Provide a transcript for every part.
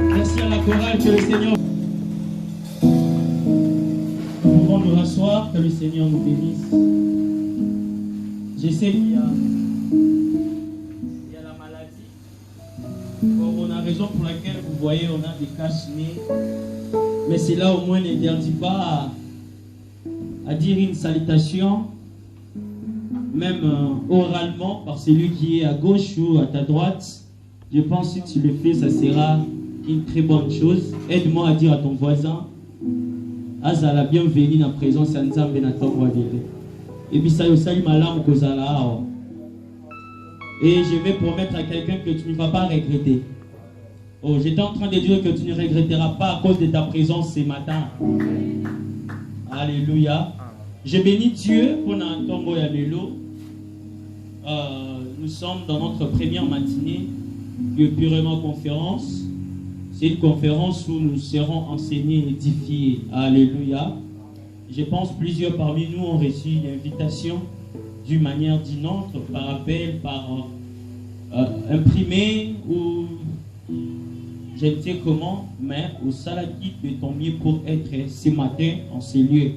Merci à la chorale, que le Seigneur. Nous pouvons nous rasseoir, que le Seigneur nous bénisse. Je sais qu'il y a la maladie. Bon, on a raison pour laquelle vous voyez, on a des cache-nez. Mais cela au moins n'interdit pas à dire une salutation, même oralement, par celui qui est à gauche ou à ta droite. Je pense que si tu le fais, ça sera une très bonne chose. Aide-moi à dire à ton voisin, Azala bienvenue dans la présence de Nzambe na ton roi. Et puis ça y est, malam kozala. Et je vais promettre à quelqu'un que tu ne vas pas regretter. Oh, j'étais en train de dire que tu ne regretteras pas à cause de ta présence ce matin. Alléluia. Je bénis Dieu pour un tombeau à vélo. Nous sommes dans notre première matinée de purement conférence. C'est une conférence où nous serons enseignés et édifiés. Alléluia. Je pense que plusieurs parmi nous ont reçu une invitation d'une manière d'une autre, par appel, par imprimé ou je ne sais comment, mais au salaki de ton mieux pour être ce matin en ces lieux.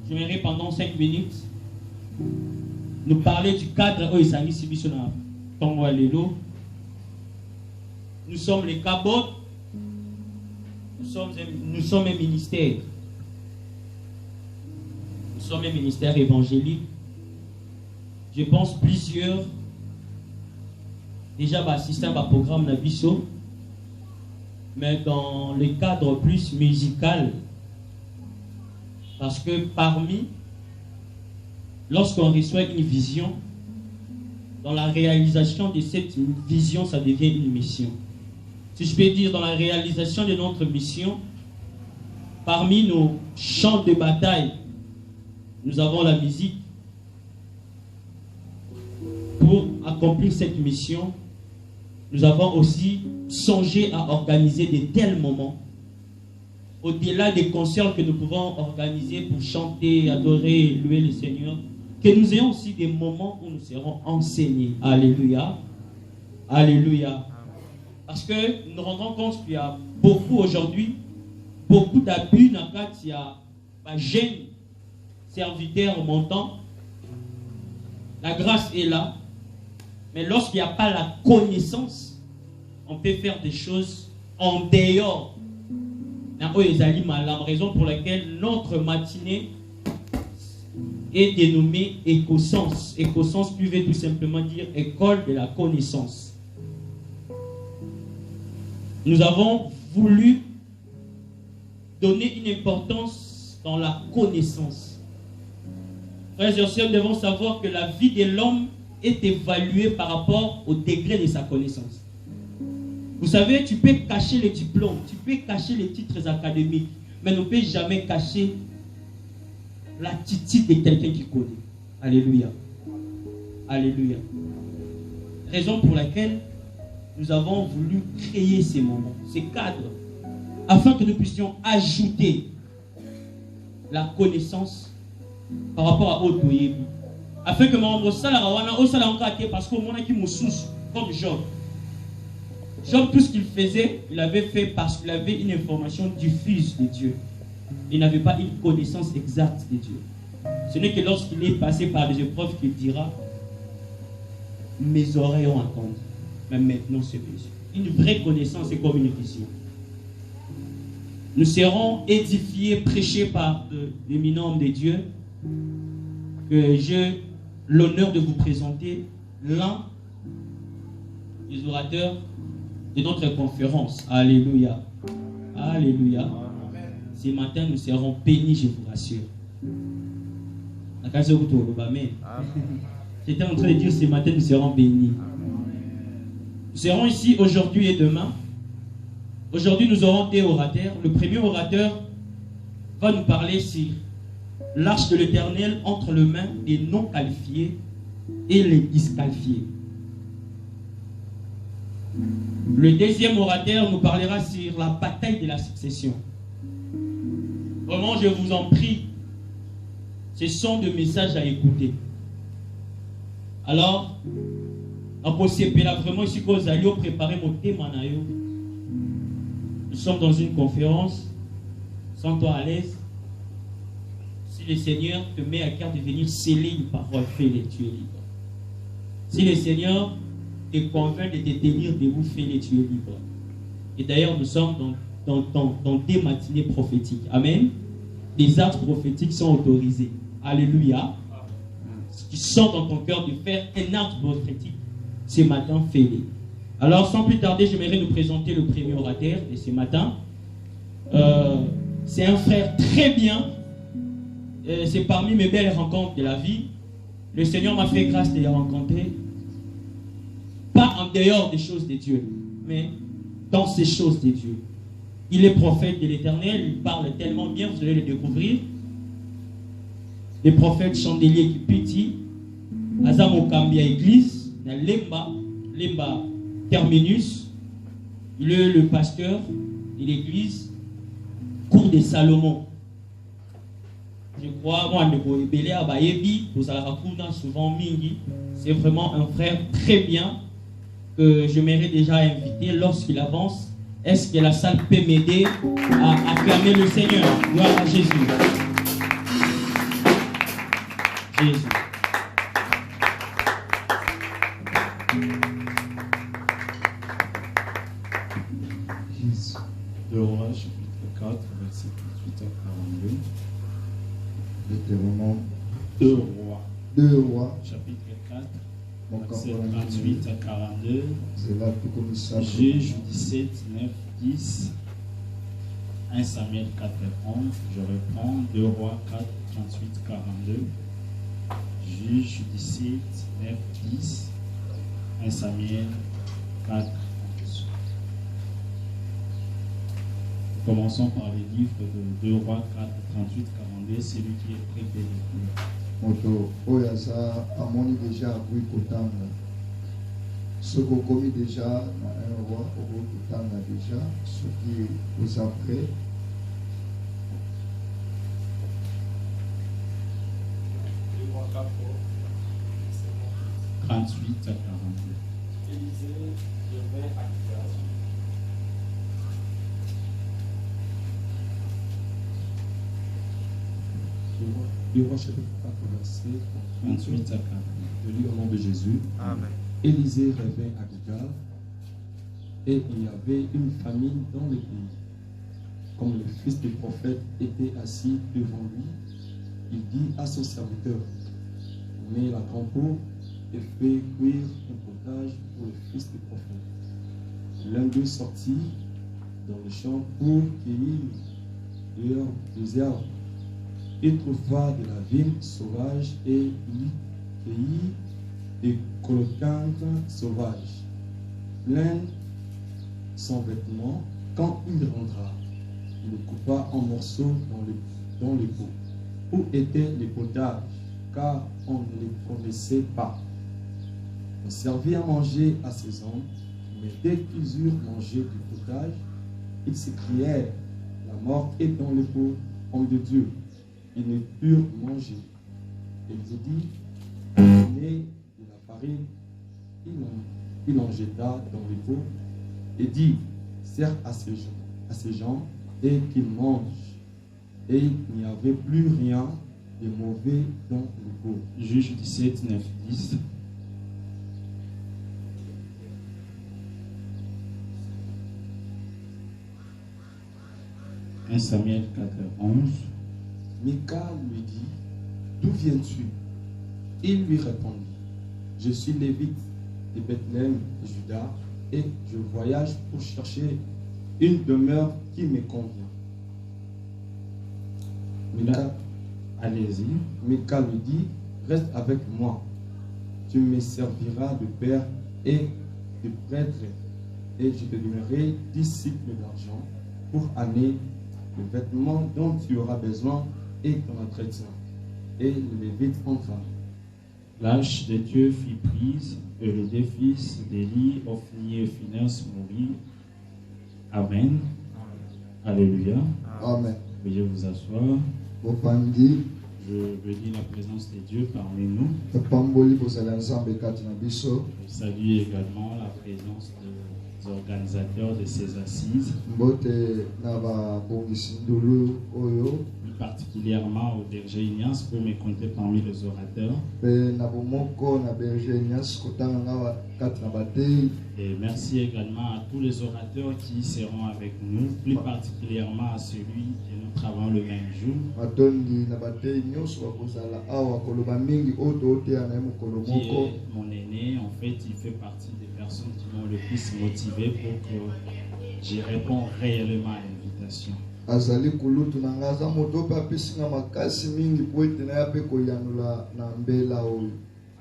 J'aimerais pendant 5 minutes nous parler du cadre où il s'agit de ton Lelo. Nous sommes les cabots, nous sommes un ministère. Nous sommes un ministère évangélique. Je pense plusieurs déjà assisté à un programme Nabiso, mais dans le cadre plus musical. Parce que lorsqu'on reçoit une vision, dans la réalisation de cette vision, ça devient une mission. Si je peux dire, dans la réalisation de notre mission, parmi nos chants de bataille, nous avons la musique. Pour accomplir cette mission, nous avons aussi songé à organiser de tels moments, au-delà des concerts que nous pouvons organiser pour chanter, adorer, louer le Seigneur, que nous ayons aussi des moments où nous serons enseignés. Alléluia. Alléluia. Parce que nous nous rendons compte qu'il y a beaucoup aujourd'hui, beaucoup d'abus dans le cadre, il y a un jeune serviteur montant. La grâce est là. Mais lorsqu'il n'y a pas la connaissance, on peut faire des choses en dehors. La raison pour laquelle notre matinée est dénommée Écosens. Écosens veut tout simplement dire école de la connaissance. Nous avons voulu donner une importance dans la connaissance. Frères et sœurs, nous devons savoir que la vie de l'homme est évaluée par rapport au degré de sa connaissance. Vous savez, tu peux cacher les diplômes, tu peux cacher les titres académiques, mais on ne peut jamais cacher l'attitude de quelqu'un qui connaît. Alléluia. Alléluia. Raison pour laquelle nous avons voulu créer ces moments, ces cadres, afin que nous puissions ajouter la connaissance par rapport à autre Yebi. Afin que mon parce qu'on a qui me soucie comme Job. Job, tout ce qu'il faisait, il avait fait parce qu'il avait une information diffuse de Dieu. Il n'avait pas une connaissance exacte de Dieu. Ce n'est que lorsqu'il est passé par des épreuves qu'il dira, mes oreilles ont entendu. Mais maintenant, c'est Dieu. Une vraie connaissance est comme une vision. Nous serons édifiés, prêchés par l'éminent homme de Dieu, que j'ai l'honneur de vous présenter l'un des orateurs de notre conférence. Alléluia. Alléluia. Ce matin, nous serons bénis, je vous rassure. J'étais en train de dire ce matin, nous serons bénis. Nous serons ici aujourd'hui et demain. Aujourd'hui, nous aurons deux orateurs. Le premier orateur va nous parler sur l'arche de l'Éternel entre les mains des non qualifiés et les disqualifiés. Le deuxième orateur nous parlera sur la bataille de la succession. Vraiment, je vous en prie, ce sont des messages à écouter. Alors, en possible, là, vraiment, ici, que vous allez préparer mon thème. nous sommes dans une conférence, sens-toi à l'aise. Si le Seigneur te met à cœur de venir sceller une parole, fais-le, tu es libre. Si le Seigneur te convainc de te tenir debout, fais-le, tu es libre. Et d'ailleurs, nous sommes dans des matinées prophétiques. Amen. Les actes prophétiques sont autorisés. Alléluia. Si tu sens dans ton cœur de faire un acte prophétique, ce matin, fais-le. Alors, sans plus tarder, j'aimerais nous présenter le premier orateur de ce matin. C'est un frère très bien. C'est parmi mes belles rencontres de la vie. Le Seigneur m'a fait grâce de les rencontrer. Pas en dehors des choses de Dieu, mais dans ces choses de Dieu. Il est prophète de l'Éternel. Il parle tellement bien, vous allez le découvrir. Les prophètes chandeliers qui pétillent. Azamokambia Église, Lemba Terminus. Il est le pasteur de l'église Cour de Salomon. Je crois, moi, souvent Mingi. C'est vraiment un frère très bien que je m'aimerais déjà inviter lorsqu'il avance. Est-ce que la salle peut m'aider à acclamer le Seigneur? Gloire à Jésus. Jésus. Deux Rois, chapitre 4, verset 38 à 42. Deutéronome. Deux Rois, chapitre 4, verset 38 à 42. Juge 17, 9, 10. 1 Samuel 4, 11. Je reprends. 2 Rois 4, 38, 42. Juge 17, 9, 10. 1 Samuel 4, 11. Commençons par les livres de 2 Rois 4, 38, 42, celui qui est prêt de l'écrire. Moto Oyaza amoni déjà appris Kotanga. Ce qu'on commis déjà dans un roi au Kotanga déjà, ce qui vous après. Deux Rois 4, 38 à 42. Élisée revint à Gilgal. Deux Rois chapitre 4, verset 38 à 42. Je lis au nom de Jésus. Amen. Élisée revint à Gilgal, et il y avait une famine dans le pays. Comme le fils du prophète était assis devant lui, il dit à son serviteur: mets la crampeau et fais cuire un potage pour le fils du prophète. L'un d'eux sortit dans le champ pour cueillir des herbes. Il trouva de la vigne sauvage et il cueillit des colocantes sauvages. Plein son vêtement, quand il rentra, il le coupa en morceaux dans le pot. Où était le potage, car on ne les connaissait pas. On servit à manger à ces hommes, mais dès qu'ils eurent mangé du potage, ils s'écrièrent: la mort est dans le pot, homme de Dieu. Ils ne purent manger. Il vous dit: prenez de la farine. Il en jeta dans le pot et dit: sers à ces gens et qu'ils mangent. Et il n'y avait plus rien de mauvais dans le pot. Juge 17, 9, 10. « 1 Samuel 4, 11. Mika lui dit: d'où viens-tu? Il lui répondit: je suis lévite de Bethléem de Juda et je voyage pour chercher une demeure qui me convient. Allez-y. Mika lui dit: reste avec moi, tu me serviras de père et de prêtre, et je te donnerai 10 cycles d'argent pour année, le vêtement dont tu auras besoin et ton entretien. Et le Lévite entra. L'âge de Dieu fit prise, et les deux fils d'Élie, Ophni et Phinehas, mourirent. Amen. Alléluia. Amen. Veuillez vous asseoir. Bopandi, Je bénis la présence de Dieu parmi nous. Pamboli Bosalanzambe Katina Biso, Je salue également la présence de organisateurs de ces assises, mbote na babongisi ndulu oyo plus particulièrement au berger Ignace pour me compter parmi les orateurs. pe na bomoko na berger Ignace kotanga nga kati na batei. Et merci également à tous les orateurs qui seront avec nous, plus particulièrement à celui que nous travaillons le même jour, matondi na batei nyonso bakozala awa koloba mingi oyo tooteya na ye mokolo qui moko. est mon aîné. En fait, il fait partie des personnes qui m'ont le plus motivé pour que je réponds réellement à l'invitation. azali kulutu na nga aza moto mpe apesi nga makasi mingi po ete na ya mpe koyanula na mbela oyo.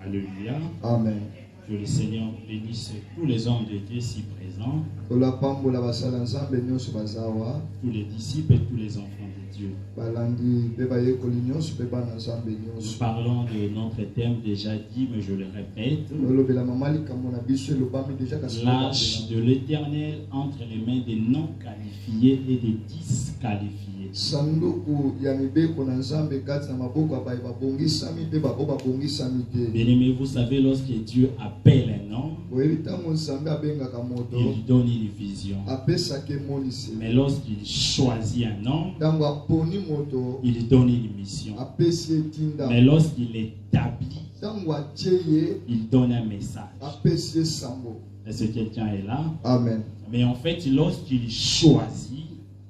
Alléluia. Amen. Que le Seigneur bénisse tous les hommes de Dieu ici présents, tolapambola basala nzambe nyonso bazawa tous les disciples et tous les enfants de Dieu. balandi mpe bayekoli nyonso mpe bana nzambe Nous nyonso. parlons de notre thème déjà dit, mais je le répète. olobela mama likambo na biso elobami deja kasi L'âge de l'Éternel entre les mains des non qualifiés et des disqualifiés. sanduku ya mibeko na nzambe kati na maboko ya baye babongisami mpe bao babongisami te. Bien-aimés, vous savez, lorsque Dieu appelle un homme, boyebi ntango nzambe abengaka moto il lui donne une vision. apesaka emoniseli. Mais lorsqu'il choisit un homme, ntango aponi moto il lui donne une mission. apesi etinda. Mais lorsqu'il établit, ntango atie ye il donne un message. apesi ye sango. Est-ce que quelqu'un est là? Amen. Mais en fait, lorsqu'il choisit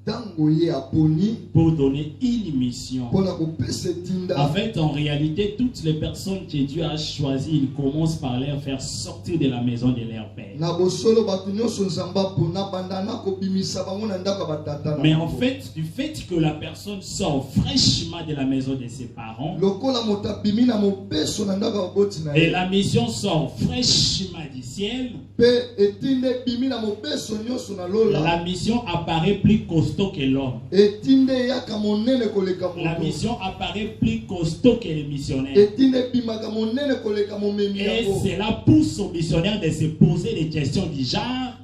ntango ye aponi pour donner une mission, mpona kopesa en etinda. fait, en réalité, toutes les personnes que Dieu a choisies, il commence par les faire sortir de la maison de leur père. na bosolo bato nyonso nzambe apona banda na kobimisa bango na ndako ya batata na Mais en bango. fait, du fait que la personne sort fraîchement de la maison de ses parents, lokola moto abimi na mopeso na ndako ya baboti na et ye la mission sort fraîchement du ciel, mpe etinda ebimi na mopeso nyonso na lola. la mission apparaît plus costaud que l'homme. etinda eyaka monene koleka La moto. mission apparaît plus costaud que le missionnaire. etinda ebimaka monene koleka momemi Et yango. cela pousse au missionnaire de se poser des questions du genre: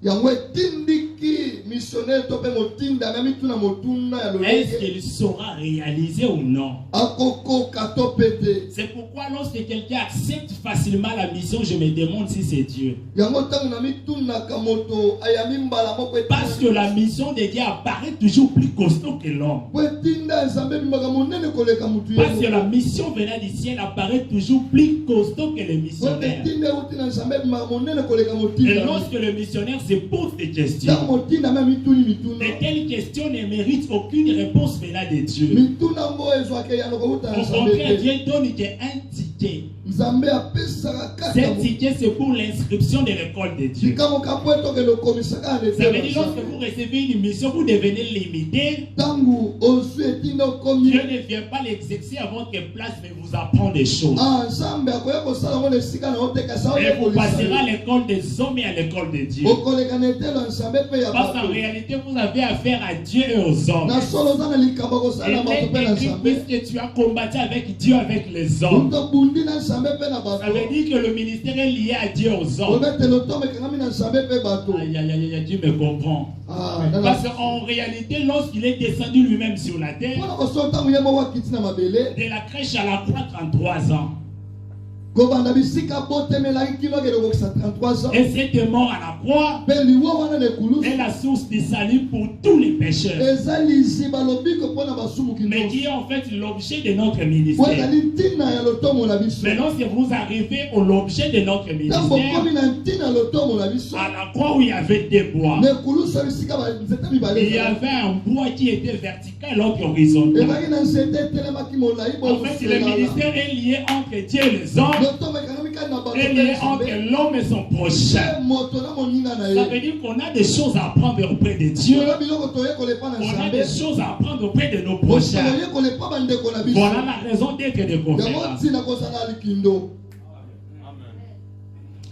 yango etindiki missionnaire to mpe motinda na mituna motuna ya est-ce lolenge qu'il saura réaliser ou non? akokoka to mpe te. C'est pourquoi lorsque quelqu'un accepte facilement la mission, je me demande si c'est Dieu. yango ntango na mitunaka moto ayami mbala moko Parce que la mission de Dieu apparaît toujours plus costaud que l'homme. po etinda nzambe ebimaka monene koleka motu Parce que ye. la mission venant du ciel apparaît toujours plus costaud que le po missionnaire. etinda euti na nzambe ebimaka monene koleka Et motinda. lorsque le missionnaire se pose des questions, ntango motinda me mituni mituna. de telles questions ne méritent aucune réponse venant de Dieu. mituna ngo ezwaka eyano kouta na Au nzambe contraire, te. Dieu donne qu'un ticket. nzambe apesaka kaka Ce ticket, c'est pour l'inscription de l'école de Dieu. likambo po etokende okomisaka na Ça veut dire lefelo lorsque vous recevez une mission, vous devenez limité. ntango ozwi etinda okomi. Dieu ne vient pas l'exercer à votre place, mais vous apprend des choses. nzambe akoya kosala ngo na esika na otekasa Et vous passerez à oyekolisa l'école des hommes et à l'école de Dieu. okoleka na etelo ya nzambe mpe ya Parce qu'en bato. réalité, vous avez affaire à Dieu et aux hommes. na solo oza na likambo ya kosala na Et bato mpe na écrit, nzambe. puisque tu as combattu avec Dieu, avec les hommes. moto obundi na nzambe mpe na Ça bato. veut dire que le ministère est lié à Dieu et aux hommes. obetelo otombo ekangami na nzambe mpe bato. Aïe, aïe, aïe, aïe, Dieu me comprend. na Parce qu'en réalité, lorsqu'il est descendu lui-même sur la terre, mpona kosolo ntango ye moko akiti na mabele de la crèche à la croix, 33 ans. kobanda bisika botemelaki kino akende kokisa 33 ans. Et c'était mort à la croix mpe liwa wana na ekulusu est la source de salut pour tous les pécheurs. eza liziba lobiko mpona basumuki Mais nyonso. qui est en fait l'objet de notre po ministère. ezali ntina ya lotomo na biso. Mais lorsque vous arrivez au l'objet de notre ntango ministère, okomi na ntina ya lotomo na biso à la croix où il y avait des bois, na ekulusu ya bisika banzete mibale il y ezali. avait un bois qui était vertical, l'autre horizontal. ezalaki na nzete etelemaki molai En fait, le ministère est lié entre Dieu et les hommes, lotomo ekangami kati na bato est mpe lié na entre nzambe. l'homme et son prochain. Mpe moto na moninga na Ça ye. veut dire qu'on a des choses à apprendre auprès de Dieu. Tona biloko toyekola epa na On a nzambe. des choses à apprendre auprès de nos Moto prochains. toyekola epa bandeko na biso. Voilà la raison d'être de yango conférence. ntina kozala likindo.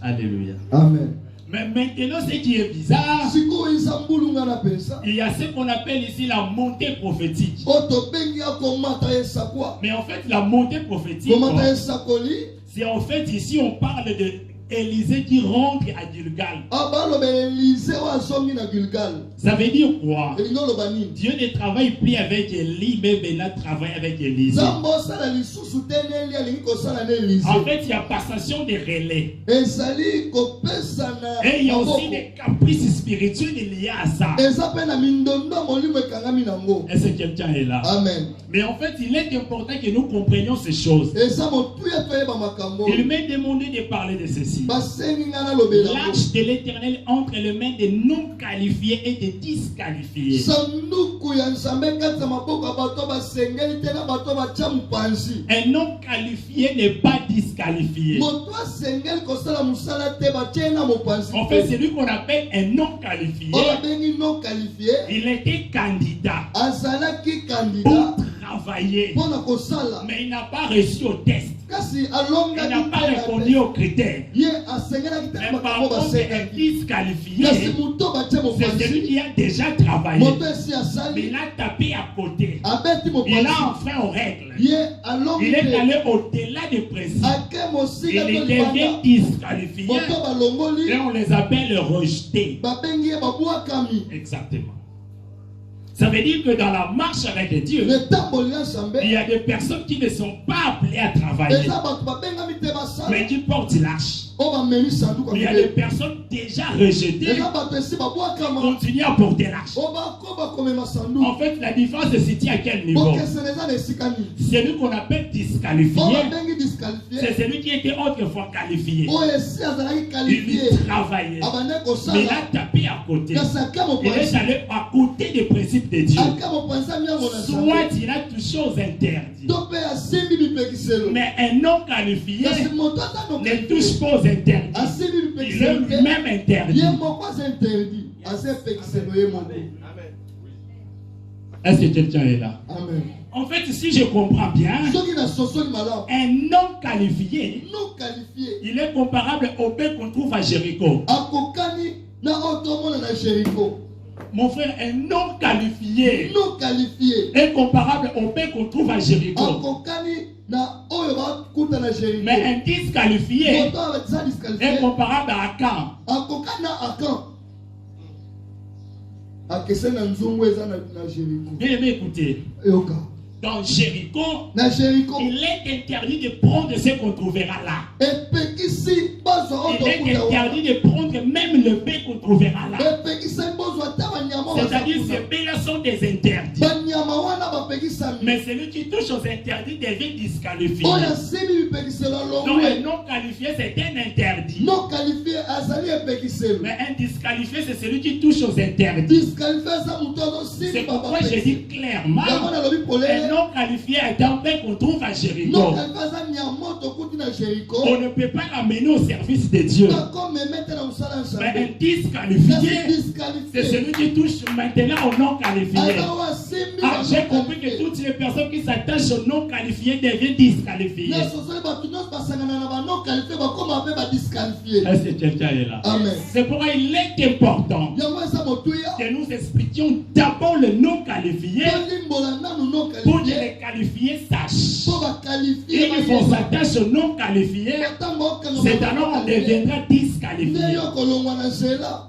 Alléluia. Amen. Mais maintenant, ce qui est bizarre, sikoyo eza mbulunga na pesa il y a ce qu'on appelle ici la montée prophétique. oyo tobengi ya komata esakwa. Mais en fait, la montée prophétique, komata esakoli c'est en fait ici, on parle de Élisée qui rentre à Gilgal. balobela Élise oyo asongi na Gilgal. Ça veut dire quoi? Elingo lobani. Dieu ne travaille plus avec Élie, mais maintenant travaille avec Élisée. Zambo sala lisusu teneli alingi kosala na Élisée. En fait, il y a passation des relais. Ezali kopesa na. Et il y a aussi des caprices spirituels liés à ça. Ezape na mindondo molimo ekangami nango. Est-ce que quelqu'un est là? Amen. Mais en fait, il est important que nous comprenions ces choses. Eza motu ya pe ba makambo. Il m'est demandé de parler de ceci. Basengi ngana lobela. L'arche de l'Éternel entre les mains des non qualifiés et des disqualifiés. Sanduku ya Nzambe kati maboko ya bato basengeli te na bato bacha mpanzi. Un non qualifié n'est pas disqualifié. Moto asengeli kosala musala te bacha na mopanzi. En fait, c'est lui qu'on appelle un non qualifié. Ola bengi non qualifié. Il était candidat Azalaki pour candidat travailler, pona kosala. mais il n'a pas reçu au test. Kasi Il alonga n'a pas répondu aux critères. Ye asengelaki te Mais na par makambo contre, un basengeli. disqualifié, Kasi moto bacha c'est celui mopanzi. qui a déjà travaillé. Moto esi Mais asali. il a tapé à côté. Abeti Il mopanzi. a enfreint aux règles. Ye alongi Il est te. allé au-delà des principes. Ake mosika Il to devient libanda. disqualifié. Moto balongoli. Et on les appelle rejetés. Babengi ye babwakami. Exactement. Ça veut dire que dans la marche avec Dieu, Le tamboli ya Nzambe. il y a des personnes qui ne sont pas appelées à travailler, Eza bato babengami te basala. mais qui portent l'arche. O bamemi sanduku Il y ya a des Nzambe. personnes déjà rejetées Eza bato esi qui babwakama. continuent à porter l'arche. O bakoba komema sanduku. En fait, la différence se situe à quel niveau? Bokesana eza na esika nini? Celui qu'on appelle disqualifié, O babengi disqualifié. c'est celui qui était autrefois qualifié. O esi azalaki Il qualifié. travaillait, Abande mais il kosala. a tapé à côté. Kasi ake Il est mopanzi. allé à côté des principes de Dieu. Ake mopanzi amiango na Soit Nzambe. il a touché aux interdits. To mpe asimbi mipekiselo. Mais un non qualifié Kasi moto aza no ne touche pas aux interdits. asimbi Il est mipekiselo te. lui-même interdit. Ye moko aza interdit. Aza epekiselo ye moko. Est-ce que quelqu'un est là? Amen. En fait, si je comprends bien, Soki na sosoli malamu. un non qualifié, Non qualifié. il est comparable au paix qu'on trouve à Jéricho. Akokani na otomona na Jéricho. Mon frère, un non qualifié Non qualifié. est comparable au paix qu'on trouve à Jéricho. Akokani na oyo bakuta na Jéricho. Mais un disqualifié Moto aza est disqualifié. comparable à Akan. Akokani na Akan. Akese na nzungu eza na Jéricho. Bien aimé, écoutez. Yoka. Dans Jéricho, Na Jéricho. il est interdit de prendre ce qu'on trouvera là. Epekisi bazwa Il est otokuta wana. interdit de prendre même le pain qu'on trouvera là. Epekisa bazwa ta banyama C'est-à-dire bazakuta. ces pains-là sont des interdits. Banyama wana bapekisa. Mais celui qui touche aux interdits devient disqualifié. Oyo asimbi mipekiselo Donc un alongwe. non qualifié, c'est un interdit. Non qualifié azali epekiselo. Mais un disqualifié, c'est celui qui touche aux interdits. Disqualifié aza moto azosimbi C'est pourquoi je dis clairement, yango nalobi un polele. non qualifié est un pain qu'on trouve à Jéricho. Non qualifié aza nyama tokuti na Jéricho. On ne peut pas l'amener au service de Dieu. Bakome mete na mosala Mais Nzambe. un disqualifié, Kasi c'est disqualifié. celui qui touche maintenant au non qualifié. Aza oyo asimbi Ah, j'ai compris que bakalifié. toutes les personnes qui s'attachent au non qualifié deviennent disqualifiées. Na sosoli bato nyonso basangana na ba non qualifié bakoma mpe badisqualifié. Est-ce que quelqu'un est là? Amen. C'est pourquoi il est important Yango eza motuya. que nous expliquions d'abord le non qualifié Tolimbola nanu non pour que qualifié. les qualifiés sachent. Po bakalifié. Et il faut s'attacher au non qualifié, c'est alors on deviendra disqualifié. nde yo kolongwa na nzela.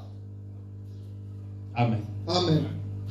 Amen. Amen.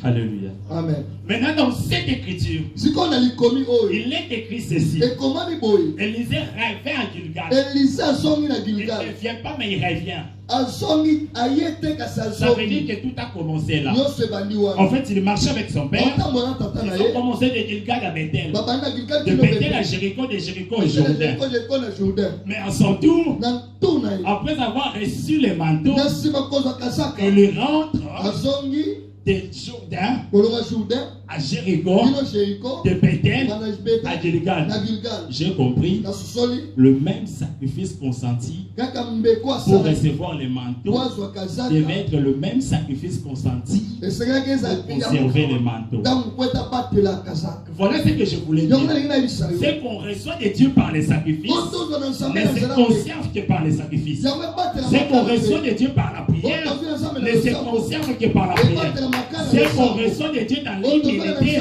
Alléluia. Amen. Maintenant, dans cette écriture, sikoyo na likomi oyo il est écrit ceci. ekomami boye. Élisée revint à Gilgal. Elisa azongi na Il ne Gilgal. vient pas, mais il revient. Azongi aye te kasi Ça veut dire azongi. que tout a commencé là. Nyonso ebandi En wana. fait, il marchait avec son père. Batambola tata na Ils ont ye. commencé de Gilgal à Bethel. Babandi na Gilgal De kino Bethel à Bethel. Jéricho, de Jéricho au Jourdain. Jeko na Jourdain. Mais à son tour, Na tu na ye. après avoir reçu les manteaux, Na nsima kozwa kasaka. il rentre Azongi de Jourdain kolonga Jourdain. à Jéricho, Kino Jericho. de Bethel Bana à Bethel. Gilgal. Na Gilgal. J'ai compris Na susoli. le même sacrifice consenti Kaka mbeko pour asala. recevoir les manteaux Wazwa kasaka. devait être le même sacrifice consenti Esengaki eza pour conserver les manteaux. ntango kweta batela kasaka. Voilà ce que je voulais Yango dire. nalingi nayebisa yo. C'est qu'on reçoit de Dieu par les sacrifices, Otozwa na Nzambe ne na se nzela oyo. conserve que par les sacrifices. Yango ebatela C'est qu'on makala reçoit te. de Dieu par la prière, Otozwa na Nzambe na ne se losambo. conserve que par la prière. Ebatela makala na C'est qu'on losambo. reçoit de Dieu dans Otozwa na l'humilité,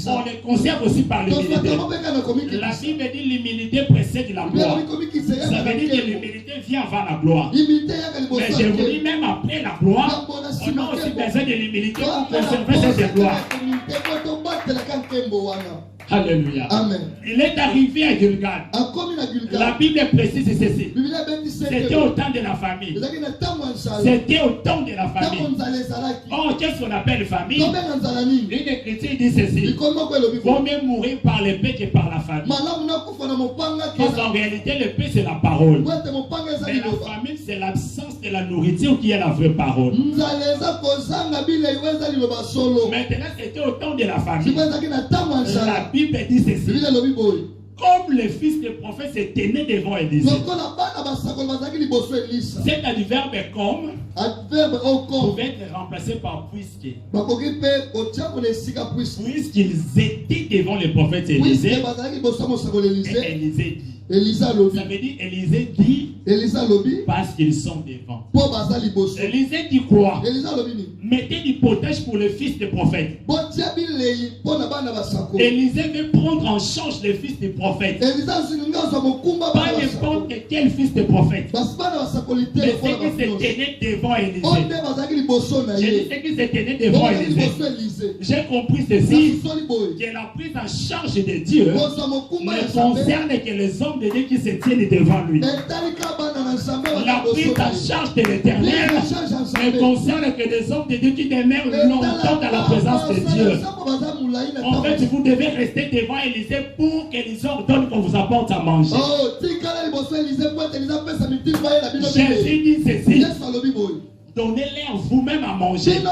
on les conserve aussi par l'humilité. La Bible dit l'humilité précède la gloire. Ça veut dire que l'humilité vient avant la gloire. Mais je vous dis, même après la gloire, on a aussi besoin de l'humilité pour conserver cette gloire. Alléluia. Amen. Il est arrivé à Gilgal. La Bible précise ceci. C'était au temps de la famille. C'était au temps de la famille. Oh, qu'est-ce qu'on appelle famille? L'une des chrétiens dit ceci. Vaut mieux mourir par l'épée que par la famille. Parce qu'en réalité, l'épée c'est la parole. Mais la famille c'est l'absence de la nourriture qui est la vraie parole. Maintenant, c'était au temps de la famille. La Bible dit ceci. Comme le fils du prophète se tenait devant Élisée. C'est du verbe comme pouvait être remplacé par puisque. Puisqu'ils étaient devant le prophète Élisée. Et Élisée dit. Ça veut dire Élisée dit parce qu'ils sont devant. Élisée dit quoi? Mettez du potage pour le fils du prophète. Élisée veut prendre en charge le fils du prophète. Pas n'importe quel fils de prophète. Mais ceux qui se tenaient devant Élisée. J'ai dit ceux qui se tenaient devant Élisée. J'ai compris ceci. Que la prise en charge de Dieu ne concerne que les hommes de Dieu qui se tiennent devant lui. La prise en charge de l'Éternel ne concerne que des hommes de Dieu qui demeurent longtemps dans la présence de Dieu. En fait, vous devez rester devant Élisée pour qu'Élisée ordonne qu'on vous apporte à manger. Jésus dit ceci. Donnez-leur vous-même à manger. On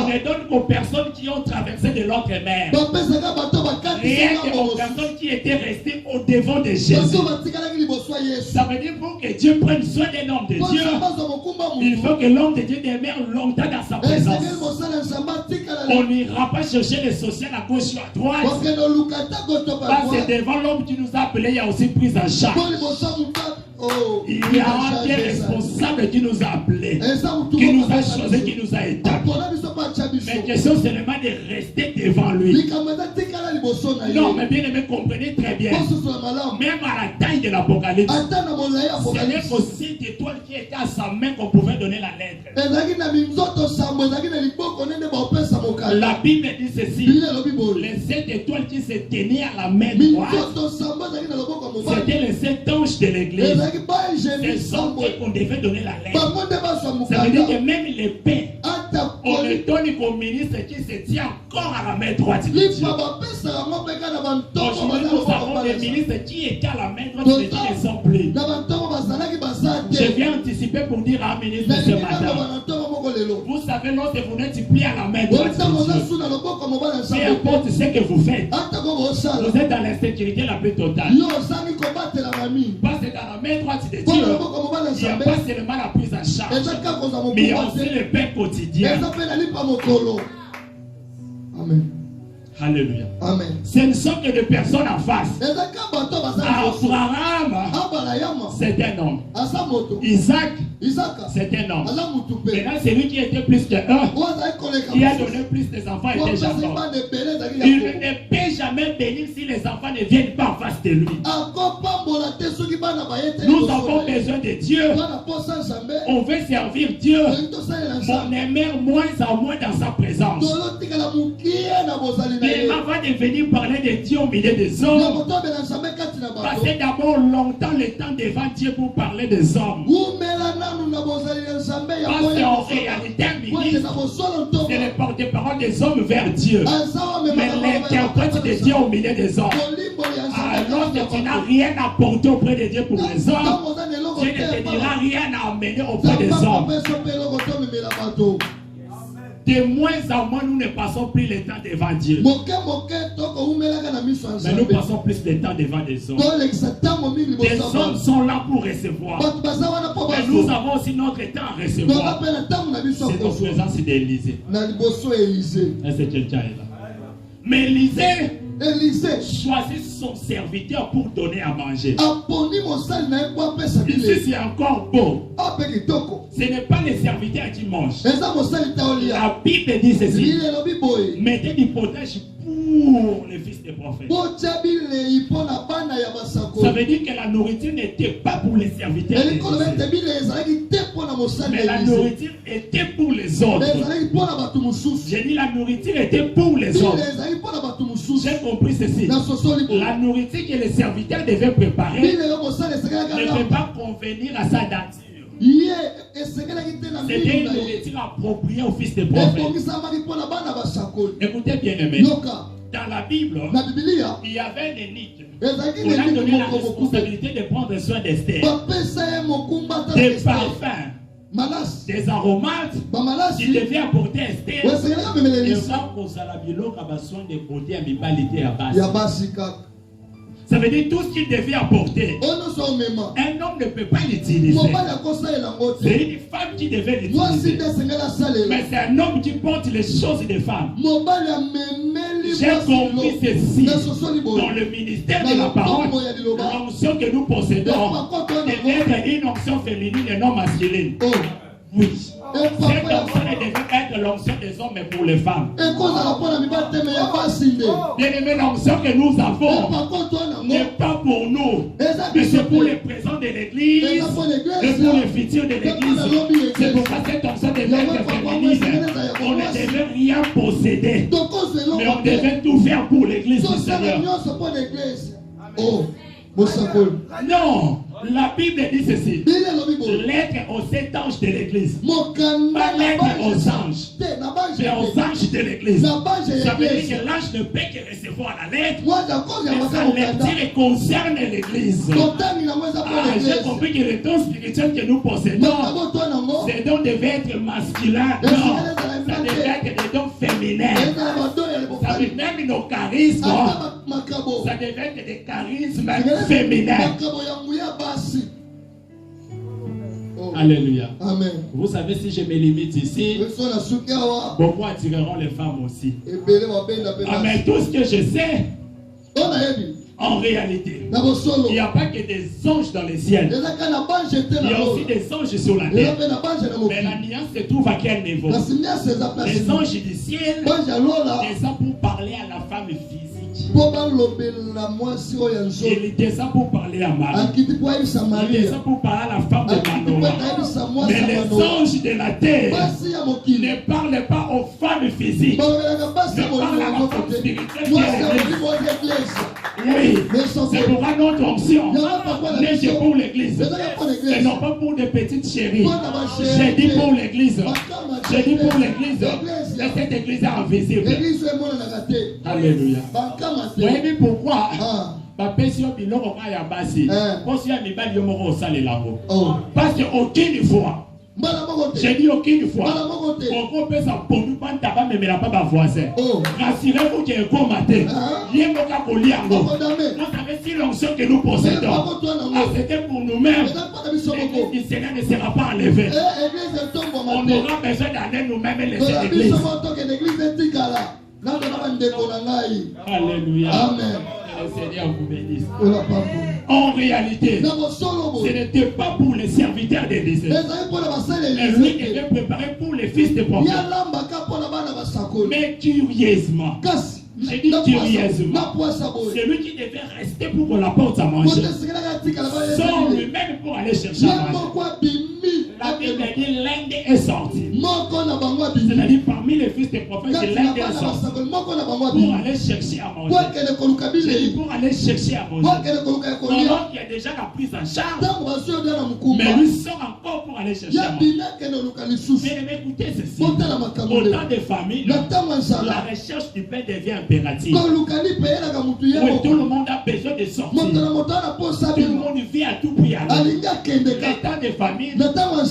ne donne qu'aux personnes qui ont traversé de l'autre mer. Rien qu'aux personnes qui étaient restées au devant de Jésus. Ça veut dire pour que Dieu prenne soin d'un homme de Dieu, il faut que l'homme de Dieu demeure longtemps dans sa présence. On n'ira pas chercher les social à gauche ou à droite. Parce que devant l'homme qui nous a appelés, il y a aussi prise en charge. Il y a un Dieu responsable qui nous a appelés, qui nous a choisis, qui nous a établis. Mais question seulement de rester devant lui. Non, mais bien aimé, comprenez très bien. Même à la taille de l'Apocalypse, ce n'est qu'aux 7 étoiles qui étaient à sa main qu'on pouvait donner la lettre. La Bible dit ceci. Les 7 étoiles qui se tenaient à la main droite, c'était les 7 anges de l'église. C'est sont qu'on devait donner la lettre. Ça veut dire que même l'épée, on ne donne qu'au ministre qui se tient encore à la main droite de Dieu. Aujourd'hui, nous avons des ministres qui étaient à la main droite de Dieu qui ne sont plus. Je viens anticiper pour dire à un ministre ce matin. Vous savez, lorsque vous n'êtes plus à la main droite de Dieu, peu importe ce que vous faites, vous êtes dans l'insécurité la plus totale. Parce que dans la main droite de Dieu, il n'y a pas seulement la prise en charge, mais il y a aussi le pain quotidien. Amen. Alléluia. Amen. Ce ne sont que des personnes en face. Abraham, c'est un homme. Isaac, c'est un homme. Maintenant, c'est lui qui était plus qu'un, qui a donné plus des enfants et déjà mort. Il ne peut jamais bénir si les enfants ne viennent pas en face de lui. Nous avons besoin de Dieu. On veut servir Dieu. On aimerait moins en moins dans sa présence. Il va devenir parler de Dieu au milieu des hommes. Passez d'abord longtemps le temps devant Dieu pour parler des hommes. Parce qu'en réalité, c'est le porte-parole des hommes vers Dieu. Mais l'interprète de Dieu au milieu des hommes. Alors que tu n'as rien à porter auprès de Dieu pour les hommes, Dieu ne te dira rien à emmener auprès des hommes. De moins en moins, nous ne passons plus le temps devant Dieu. Mais nous passons plus le temps devant des hommes. Les hommes sont là pour recevoir. Mais nous avons aussi notre temps à recevoir. C'est en présence d'Élisée. Est-ce que quelqu'un est là? Mais Élisée choisit son serviteur pour donner à manger. Ici c'est encore beau. Ce n'est pas les serviteurs qui mangent. La Bible dit ceci. Mettez du potage pour les fils des prophètes. Ça veut dire que la nourriture n'était pas pour les serviteurs. Mais la nourriture était pour les autres. J'ai dit la nourriture était pour les autres. J'ai compris ceci. La nourriture que les serviteurs devaient préparer ne peut pas convenir à sa nature. C'était une nourriture appropriée au fils des prophètes. Écoutez bien aimé. Dans la Bible, il y avait un énigme. On a donné la responsabilité de prendre soin d'Esther. Des parfums, des aromates qu'il devait apporter à Esther. Et ça, pour Salabilo, il a besoin de beauté à Mibalité à base. Ça veut dire tout ce qu'il devait apporter. Un homme ne peut pas l'utiliser. C'est une femme qui devait l'utiliser. Mais c'est un homme qui porte les choses des femmes. J'ai compris ceci. Dans le ministère de la parole, l'onction que nous possédons devait être une onction féminine et non masculine. Oui. Cette onction ne devait pas être l'onction des hommes mais pour les femmes. Bien aimé, l'onction que nous avons n'est pas pour nous, mais c'est pour les présents de l'église et pour les futurs de l'église. C'est pourquoi cette onction devait être féminine. On ne devait rien posséder, mais on devait tout faire pour l'église du Seigneur. Non, la Bible dit ceci. L'être aux 7 anges de l'église. Pas l'être aux anges, mais aux anges de l'église. Ça veut dire que l'ange ne peut que recevoir la lettre, mais sa lecture concerne l'église. J'ai compris que le don spirituel que nous possédons, ces dons devaient être masculins. Non, ça devait être des dons féminins. Ça veut dire même nos charismes, ça devait être des charismes féminins. Alléluia. Amen. Vous savez, si je me limite ici, beaucoup attireront les femmes aussi. Amen. Tout ce que je sais, en réalité, il n'y a pas que des anges dans les ciels. Il y a aussi des anges sur la terre. Mais la nuance se trouve à quel niveau? Les anges du ciel, c'est ça pour parler à la femme physique. Il était ça pour parler à Marie. Il était ça pour parler à la femme de Manoah. Mais les anges de la terre ne parlent pas aux femmes physiques, mais parlent à la femme spirituelle qui est l'église. Oui, c'est pour notre onction. Mais c'est pour l'église. Et non pas pour des petites chéries. J'ai dit pour l'église. J'ai dit pour l'église. Et cette église est invisible. Alléluia. Vous voyez pourquoi? Parce qu'aucune fois, j'ai dit aucune fois, on peut s'apprendre pas tabac mais n'a pas ma voisin. Rassurez-vous qu'il y a un matin. Il y a un Vous savez si l'onction que nous possédons, c'était pour nous-mêmes, l'église du Seigneur ne sera pas enlevée. On aura besoin d'aller nous-mêmes et laisser l'église. Alléluia. Amen. Le Seigneur vous bénisse. En réalité, ce n'était pas pour les serviteurs de l'Église. Mais lui devait préparer pour les fils des prophètes. Mais curieusement, j'ai dit curieusement, c'est lui qui devait rester pour qu'on apporte à manger. Sans lui-même pour aller chercher à manger. La Bible dit l'Inde est sortie. C'est-à-dire parmi les fils des prophètes, l'Inde est sortie pour aller chercher à manger. J'ai dit pour aller chercher à manger. Alors qu'il y a déjà la prise en charge, mais lui sort encore pour aller chercher à manger. Mais écoutez ceci. Au temps des familles, la recherche du pain devient impérative. Oui, tout le monde a besoin de sortir. Tout le monde vit à tout prix à l'heure. Le temps des familles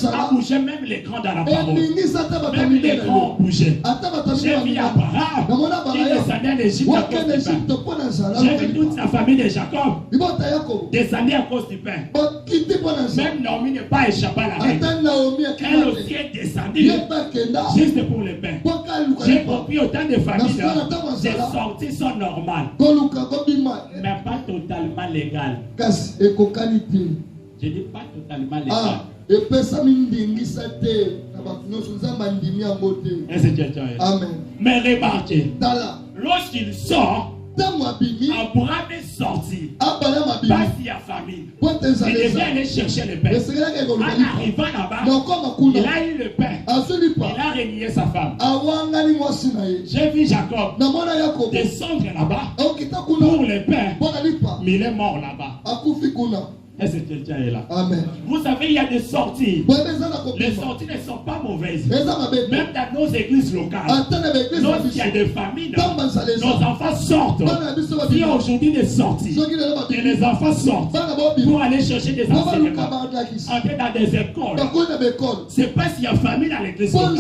a bougé même les grands dans la parole. Même les grands ont bougé. J'ai vu Abraham qui descendait en Égypte à cause du pain. J'ai vu toute sa famille de Jacob descendre à cause du pain. Même Naomi n'est pas échappée à la règle. Elle aussi est descendue juste pour le pain. J'ai compris autant de familles, les sorties sont normales, mais pas totalement légales. Je dis pas totalement légal. Mais remarquez, lorsqu'il sort, Abraham est sorti. Pas si à famille. Il devait aller chercher le pain. En arrivant là-bas, il a eu le pain. Il a renié sa femme. J'ai vu Jacob descendre là-bas pour le pain. Mais il est mort là-bas. Est-ce que quelqu'un est là? Amen. Vous savez, il y a des sorties. Les sorties ne sont pas mauvaises. Même dans nos églises locales, lorsqu'il y a des familles, nos enfants sortent. Il y a aujourd'hui des sorties. Et les enfants sortent pour aller chercher des enseignements. Entrer dans des écoles. C'est pas s'il y a famille dans l'église locale.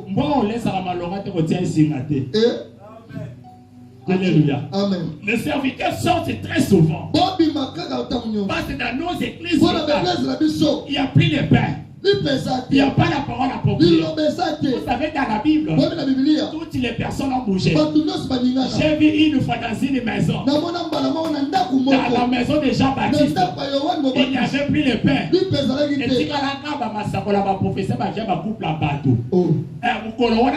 Moi, on laisse à la malheureuse retirer ici. Alléluia. Amen. Les serviteurs sortent très souvent. Parce que dans nos églises locales, il n'y a plus de pain. Il n'y a pas la parole appropriée. Vous savez, dans la Bible, toutes les personnes ont bougé. J'ai vu une fois dans une maison, dans la maison de Jean-Baptiste, il n'y avait plus de pain. Et si la professeur va couper la bateau.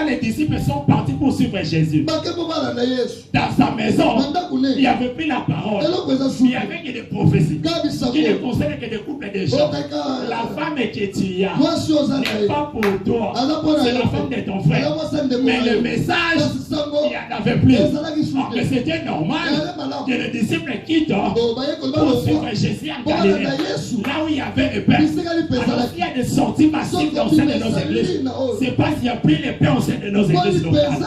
Les disciples sont partis pour suivre Jésus. Dans sa maison, il n'y avait plus la parole. Il n'y avait que des prophéties qui ne concernaient que des couples de gens. La femme qui est tuée n'est pas pour toi, c'est la femme de ton frère. Mais le message, il n'y en avait plus. Alors que c'était normal que les disciples quittent pour suivre Jésus en Galilée, là où il y avait le pain. Alors s'il y a des sorties massives dans sein de nos églises, c'est parce qu'il n'y a plus de pain au sein de nos églises locales.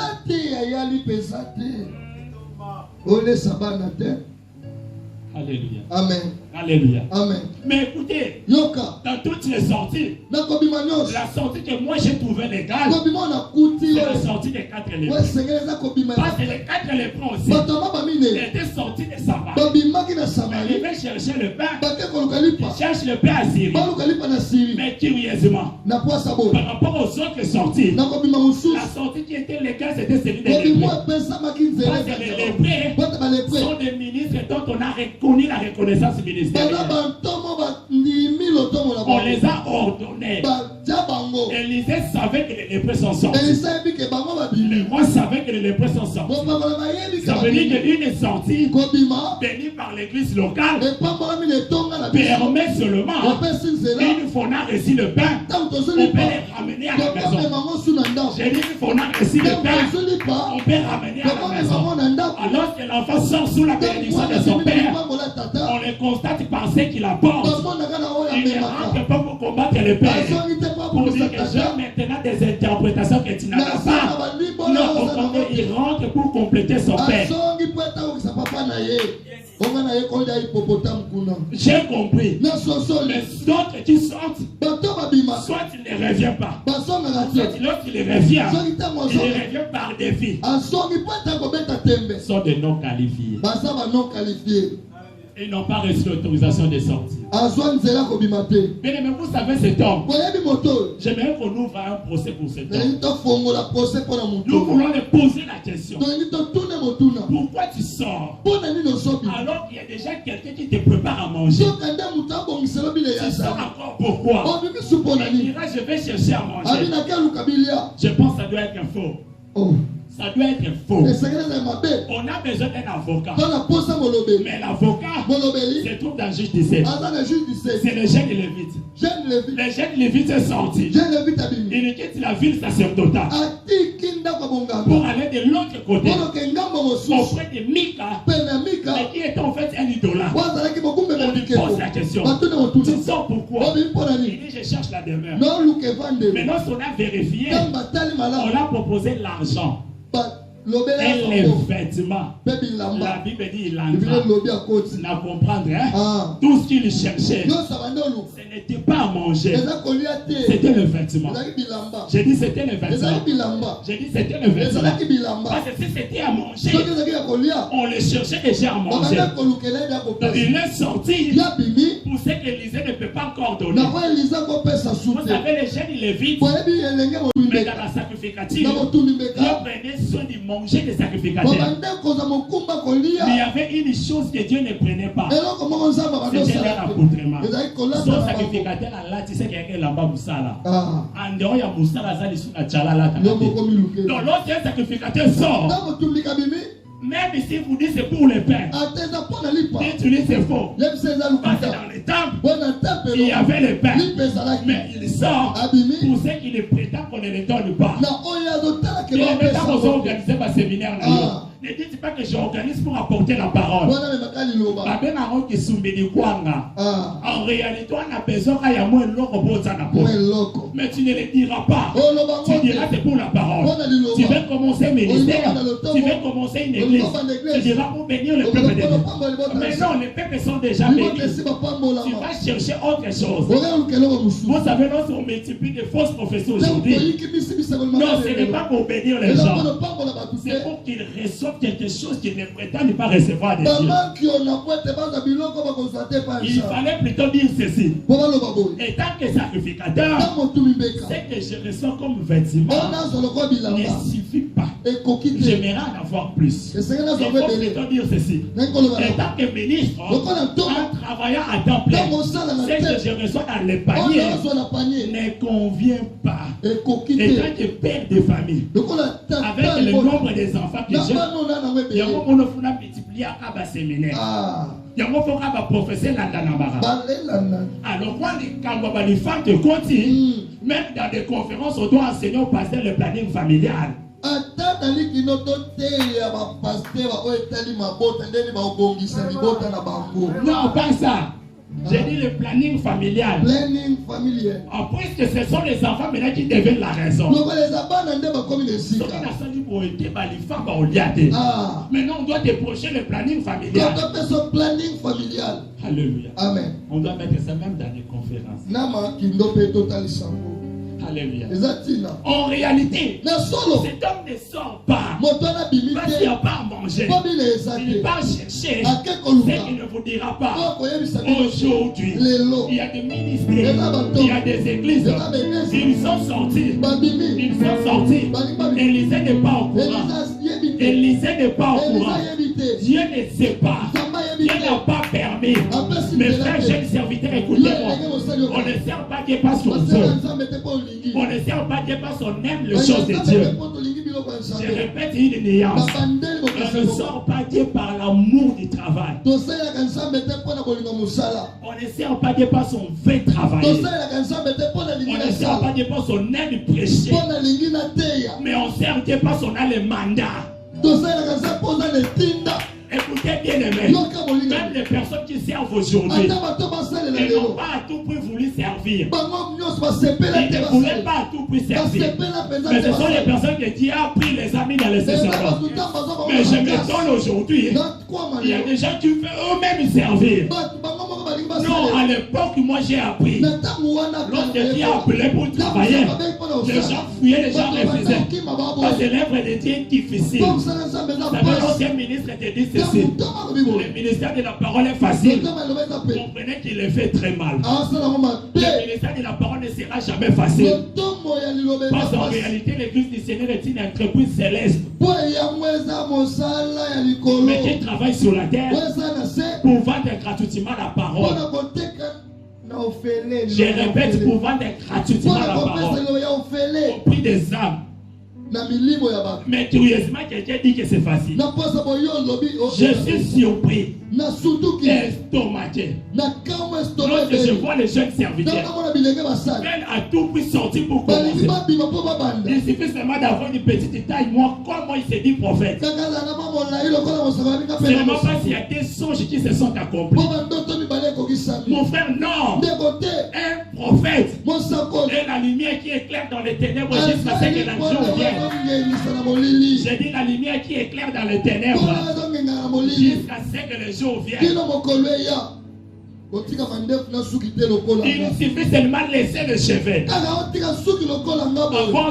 Alléluia. Amen. Alléluia. Amen. Mais écoutez, dans toutes les sorties, la sortie que moi j'ai trouvée légale, c'est la sortie des 4 lépreux. Parce que les 4 lépreux aussi, ils étaient sortis de Samarie. Ils devaient chercher le pain. Ils cherchent le pain à Syrie. Mais curieusement, par rapport aux autres sorties, la sortie qui était légale, c'était celle des lépreux. Parce que les lépreux sont des ministres dont on a reconnu la reconnaissance ministérielle. On les a ordonnés. Élisée savait que les lépreux sont sortis. Les rois savaient que les lépreux sont sortis. Ça veut dire qu'une sortie bénie par l'église locale permet seulement, une fois on a reçu le pain, on peut les ramener à la maison. J'ai dit une fois on a reçu le pain, on peut ramener à la maison. Alors que l'enfant sort sous la bénédiction de son père, on le constate par ce qu'il apporte. Il ne rentre pas pour combattre le père, pour dire que j'ai maintenant des interprétations que tu n'as pas. Non, au contraire, il rentre pour compléter son père. J'ai compris. Les autres qui sortent, soit il ne revient pas, soit lorsqu'il revient, il revient par défi. Sont des non qualifiés. Ils n'ont pas reçu l'autorisation de sortir. Mais vous savez cet homme, j'aimerais qu'on ouvre un procès pour cet homme. Nous voulons lui poser la question. Pourquoi tu sors alors qu'il y a déjà quelqu'un qui te prépare à manger? Tu sors encore pourquoi? Il dira je vais chercher à manger. Je pense que ça doit être un faux. Ça doit être faux. On a besoin d'un avocat. Mais l'avocat se trouve dans le juge 17. C'est le jeune Lévite. Le jeune Lévite est sorti. Il quitte la ville sacerdotale pour aller de l'autre côté auprès de Mika, mais qui est en fait un idolâtre. On lui pose la question. Tu sors pourquoi? Il dit je cherche la demeure. Mais lorsqu'on a vérifié, on a proposé l'argent. Et les vêtements, la Bible dit il entra. N'a comprendre, hein? Tout ce qu'il cherchait, ce n'était pas à manger, c'était le vêtement. J'ai dit c'était le vêtement. J'ai dit c'était le vêtement. Parce que si c'était à manger, on le cherchait déjà à manger. Donc il est sorti pour ce que l'Élysée ne peut pas encore donner. Vous savez, les jeunes, il est vite. Mais dans la sacrificature, Dieu prenait soin de manger des sacrificateurs. Mais il y avait une chose que Dieu ne prenait pas. C'était leur accoutrement. Son sacrificateur à là, tu sais qu'il y a quelqu'un là-bas, Moussala. En dehors, il y a Moussala, ça, il y a Tchala. Donc, l'autre sacrificateur sort. Même si vous dites c'est pour le pain, tu dis c'est faux. Parce que dans le temple, il y avait le pain. Mais il sort pour ceux qui le prétendent qu'on ne le donne pas. Et les méthodes qu'on a organisé par séminaire. Ne dites pas que j'organise pour apporter la parole. En réalité, on a besoin qu'il y ait moins de l'eau. Mais tu ne le diras pas. Tu diras c'est pour la parole. Tu veux commencer un ministère, tu veux commencer une église. Tu diras pour bénir le peuple de Dieu. Mais non, les peuples sont déjà bénis. Tu vas chercher autre chose. Vous savez, nous on multiplie de fausses professions aujourd'hui. Non, ce n'est pas pour bénir les gens. C'est pour qu'ils reçoivent quelque chose qu'ils ne prétendent pas recevoir de Dieu. Il fallait plutôt dire ceci. Et tant que sacrificateur, ce que je reçois comme vêtement ne suffit pas. J'aimerais en avoir plus. Il faut plutôt dire ceci. Et tant que ministre, en travaillant à temps plein, ce que je reçois dans le panier ne convient pas. Et tant que père de famille, avec le nombre des enfants que j'ai, il y a un moment où on a multiplié à un séminaire. Il y a un moment où on a professé l'andanambara. Alors, quand les femmes te continuent, même dans des conférences, on doit enseigner au pasteur le planning familial. Non, pas ça. J'ai dit le planning familial. En plus que ce sont les enfants maintenant qui deviennent la raison. Maintenant on doit déprocher le planning familial. Alléluia. Amen. On doit mettre ça même dans les conférences. Alléluia. En réalité, cet homme ne sort pas parce qu'il n'y a pas à manger. Il va chercher ce qu'il ne vous dira pas. Aujourd'hui, il y a des ministères, il y a des églises, ils sont sortis. Ils sont sortis. Élisée n'est pas au courant. Élisée n'est pas au courant. Dieu ne sait pas. Dieu n'a pas permis. Mes frères, jeunes serviteurs, écoutez-moi. On ne sert pas Dieu parce qu'on veut. On ne sert pas Dieu parce qu'on aime les choses de Dieu. Je répète une nuance. On ne sort pas Dieu par l'amour du travail. On ne sert pas Dieu par son fait travailler. On ne sert pas Dieu par son aime prêcher. Mais on sert Dieu parce qu'on a le mandat. Écoutez bien aimés, même les personnes qui servent aujourd'hui, elles n'ont pas à tout prix voulu servir. Ils ne voulaient pas à tout prix servir. Mais ce sont les personnes qui Dieu a pris les amis dans les sacerdotes. Mais je me donne aujourd'hui, il y a des gens qui veulent eux-mêmes servir. Non, à l'époque, moi j'ai appris. Lorsque Dieu a appelé pour travailler, les gens fuyaient, les gens refusaient. Parce que l'œuvre de Dieu est difficile. L'ancien ministre te dit ceci. Le ministère de la parole est facile. Comprenez qu'il est fait très mal. Le ministère de la parole ne sera jamais facile. Parce qu'en réalité, l'église du Seigneur est une entreprise céleste. Mais qui travaille sur la terre pour vendre gratuitement la parole. Je répète, pour vendre gratuitement la parole au prix des âmes. Mais curieusement, quelqu'un dit que c'est facile. Je suis surpris, estomaqué. Lorsque je vois les jeunes serviteurs, elle a tout pris sortir pour commencer. Il suffit seulement d'avoir une petite taille. Moi, comment il s'est dit prophète? Seulement parce qu'il y a des songes qui se sont accomplis. Mon frère, non. Un prophète est la lumière qui éclaire dans les ténèbres jusqu'à ce que la jour vienne. J'ai dit la lumière qui éclaire dans les ténèbres jusqu'à ce que le jour vienne. Il suffit seulement de laisser le cheveu. Avant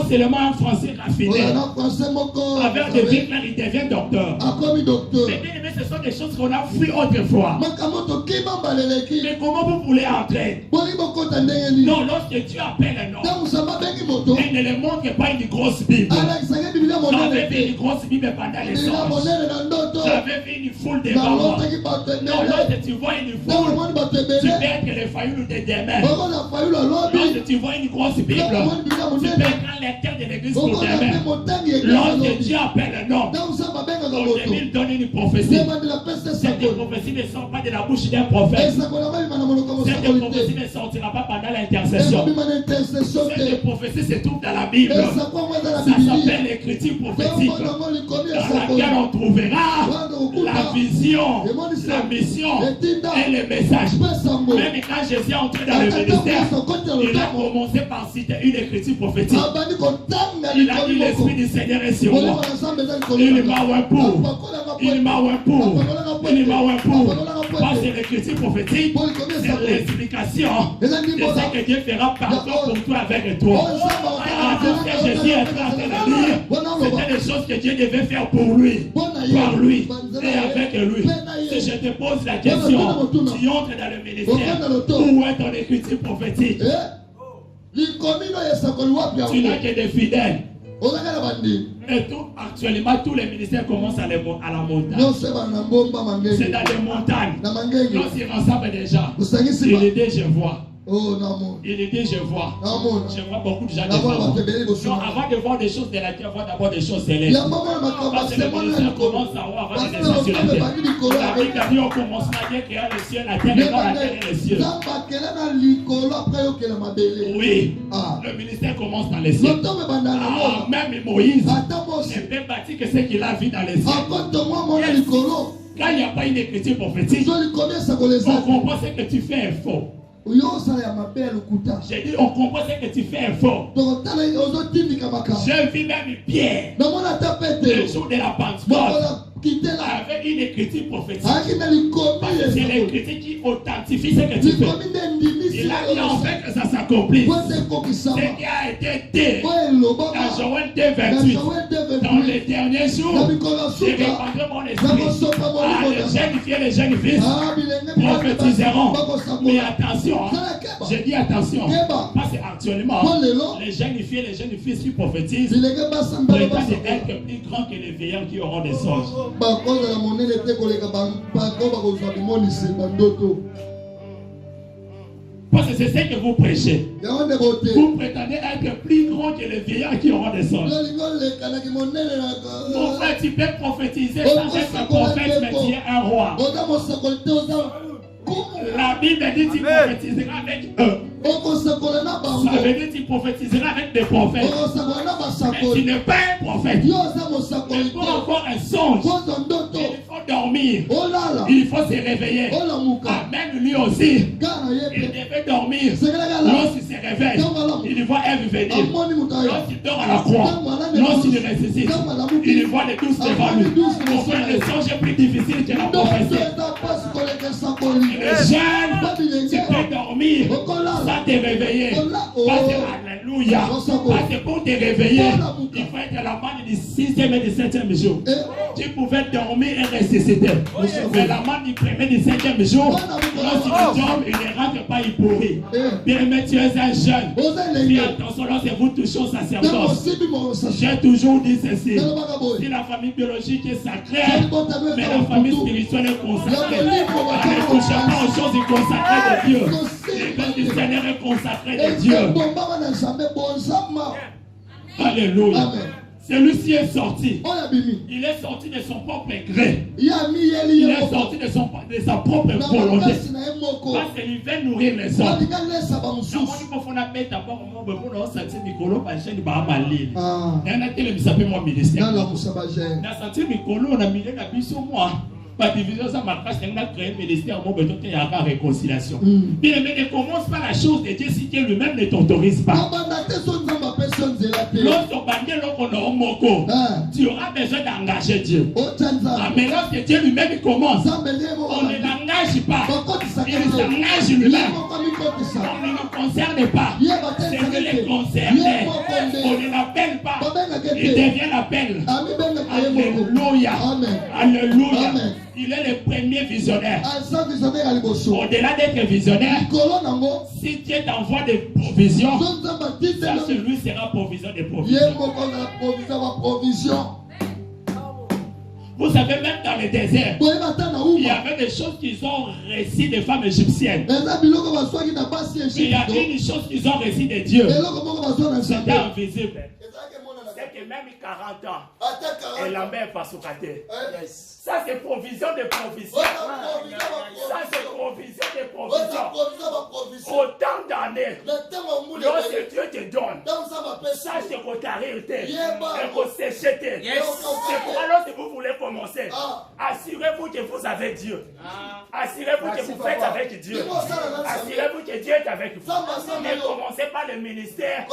seulement un français raffiné. Avec des vies claires, il devient docteur. Mais ce sont des choses qu'on a fui autrefois. Mais comment vous voulez entrer? Non, lorsque tu appelles un homme, il ne le montre pas une grosse Bible. J'avais vu une grosse Bible pendant les songes. J'avais vu une foule devant moi. Non, lorsque tu vois une foule, tu peux être le fayoulou de demain. Lorsque tu vois une grosse Bible, tu peux être un lecteur de l'église pour demain. Lorsque Dieu appelle un homme, au début il donne une prophétie. Cette prophétie ne sort pas de la bouche d'un prophète. Cette prophétie ne sortira pas pendant l'intercession. Cette prophétie se trouve dans la Bible. Ça s'appelle l'écriture prophétique, dans laquelle on trouvera la vision, la mission et le message. Même quand Jésus est entré dans le ministère, il a commencé par citer une écriture prophétique. Il a dit l'Esprit du Seigneur est sur moi. Il m'a oint pour. Il m'a oint pour. Il m'a oint pour. Parce que l'écriture prophétique, c'est l'explication de ce que Dieu fera partout pour toi avec toi. Ce que Jésus est en train de dire, c'était des choses que Dieu devait faire pour lui, par lui et avec lui. Si je te pose la question, tu entres dans le ministère, où est ton écriture prophétique? Tu n'as que des fidèles. Mais actuellement, tous les ministères commencent à la montagne. C'est dans les montagnes. Lorsqu'ils rassemblent déjà, il dit je vois. Il dit je vois. Je vois beaucoup de gens devant. Non, avant de voir des choses de la terre, voir d'abord des choses célestes. Parce que les ministères commencent à voir avant des choses sur la terre. La Bible dit on commencera à créer le ciel, la terre et non la terre et le ciel. Oui, le ministère commence dans les cieux. Même Moïse ne peut bâtir que ce qu'il a vu dans les cieux. Quand il n'y a pas une écriture prophétique, on comprend ce que tu fais est faux. J'ai dit, on comprend ce que tu fais est faux. Je vis même Pierre, le jour de la Pentecôte, avec une écriture prophétique. Parce que c'est l'écriture qui authentifie ce que tu fais. Il a dit en fait que ça s'accomplisse. Ce qui a été dit dans Joël 2:28. Dans les derniers jours, je répandrai mon esprit. Les jeunes fils prophétiseront. Mais attention, j'ai dit attention. Parce qu'actuellement, les jeunes filles et les jeunes fils qui prophétisent prétendent être plus grands que les vieillards qui auront des songes. Parce que c'est ce que vous prêchez. Vous prétendez être plus grand que les vieillards qui auront des songes. Mon frère, tu peux prophétiser sans être prophète, mais tu es un roi. La Bible dit que tu prophétiseras avec eux. Ça veut dire que tu prophétiseras avec des prophètes. Mais tu n'es pas un prophète. Mais pour avoir un songe, il faut dormir. Il faut se réveiller. Même lui aussi, il devait dormir. Lorsqu'il se réveille, il voit Ève venir. Lorsqu'il dort à la croix, lorsqu'il ressuscite, il voit les 12 devant lui. Pourquoi le songe est plus difficile que la prophétie? Les jeunes, tu peux dormir sans te réveiller. Parce que, alléluia, parce que pour te réveiller, il faut être la manne du 6e et du 7e jour. Tu pouvais dormir et ressusciter. Mais la manne du 1er et du 5e jour, lorsqu'il dorme, il ne rentre pas, il pourrit. Bien, mais tu es un jeune. Fais attention, lorsque vous touchez au sacerdoce. J'ai toujours dit ceci. Si la famille biologique est sacrée, mais la famille spirituelle est consacrée. Ne touchez pas aux choses consacrées de Dieu. L'église du Seigneur est consacrée de Dieu. Alléluia. Celui-ci est sorti. Il est sorti de son propre gré. Il est sorti de sa propre volonté. Parce qu'il veut nourrir les hommes. La division, ça m'a créé un ministère, mon besoin, il y a pas réconciliation. Mais ne commence pas la chose de Dieu si Dieu lui-même ne t'autorise pas. Tu auras besoin d'engager Dieu. Mais lorsque Dieu lui-même commence, on ne l'engage pas. Il s'engage lui-même. On ne le concerne pas. C'est lui le concerné. On ne l'appelle pas. Il devient l'appel. Alléluia. Alléluia. Il est le premier visionnaire. Au-delà d'être visionnaire, si Dieu t'envoie des provisions, ça celui sera provision des provisions. Vous savez, même dans le désert, il y avait des choses qu'ils ont récit des femmes égyptiennes. Il y a une chose qu'ils ont récit de Dieu. C'était invisible. C'est que même 40 ans, et la mère passe au côté. Ça, c'est provision de provision. Ça, c'est provision de provision. Autant d'années, lorsque Dieu te donne, sache que tu as hérité et que c'est jeté. C'est pourquoi lorsque vous voulez commencer, assurez-vous que vous avez Dieu. Assurez-vous que vous faites avec Dieu. Assurez-vous que Dieu est avec vous. Ne commencez pas le ministère.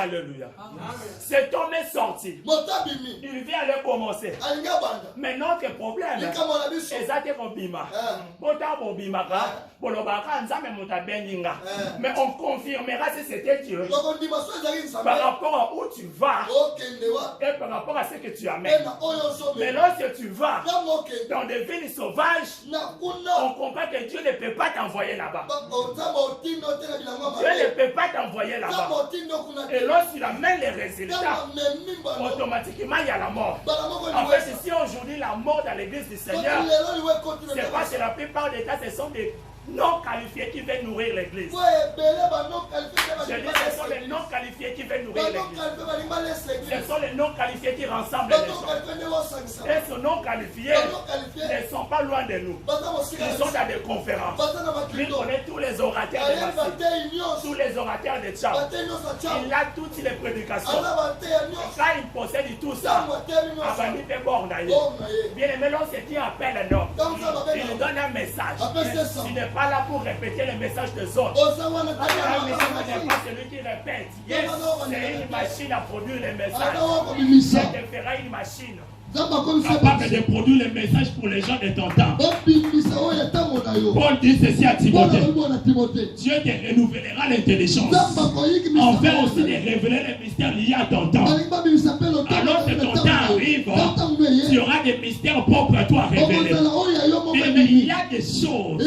Alléluia. Cet homme est sorti. Il vient aller commencer. Mais notre problème, mais on confirmera si c'était Dieu par rapport à où tu vas et par rapport à ce que tu amènes. Mais lorsque tu vas dans des villes sauvages, on comprend que Dieu ne peut pas t'envoyer là-bas. Dieu ne peut pas t'envoyer là-bas. Et lorsqu'il amène les résultats, automatiquement il y a la mort. En fait, ici aujourd'hui, la mort dans l'église du Seigneur, c'est parce que la plupart des cas, ce sont des non qualifiés qui viennent nourrir l'église. Je dis, ce sont les non qualifiés qui viennent nourrir l'église. Ce sont les non qualifiés qui rassemblent les gens. Et ces non qualifiés ne sont pas loin de nous. Ils sont dans des conférences. Ils connaissent tous les orateurs de Massy, tous les orateurs de Tchad. Il a toutes les prédications. Quand il possède tout ça, Abani fait bon d'ailleurs. Bien aimé, lorsque Dieu appelle un homme, il donne un message. Il n'est pas là pour répéter le message des autres. Un message n'est pas celui qui répète. Yes, c'est une machine à produire les messages. C'est de faire une machine capable de produire les messages pour les gens de ton temps. Paul dit ceci à Timothée. Dieu te renouvellera l'intelligence. Enfin aussi de révéler les mystères liés à ton temps. Alors que ton temps arrive, tu auras des mystères propres à toi à révéler. Mais il y a des choses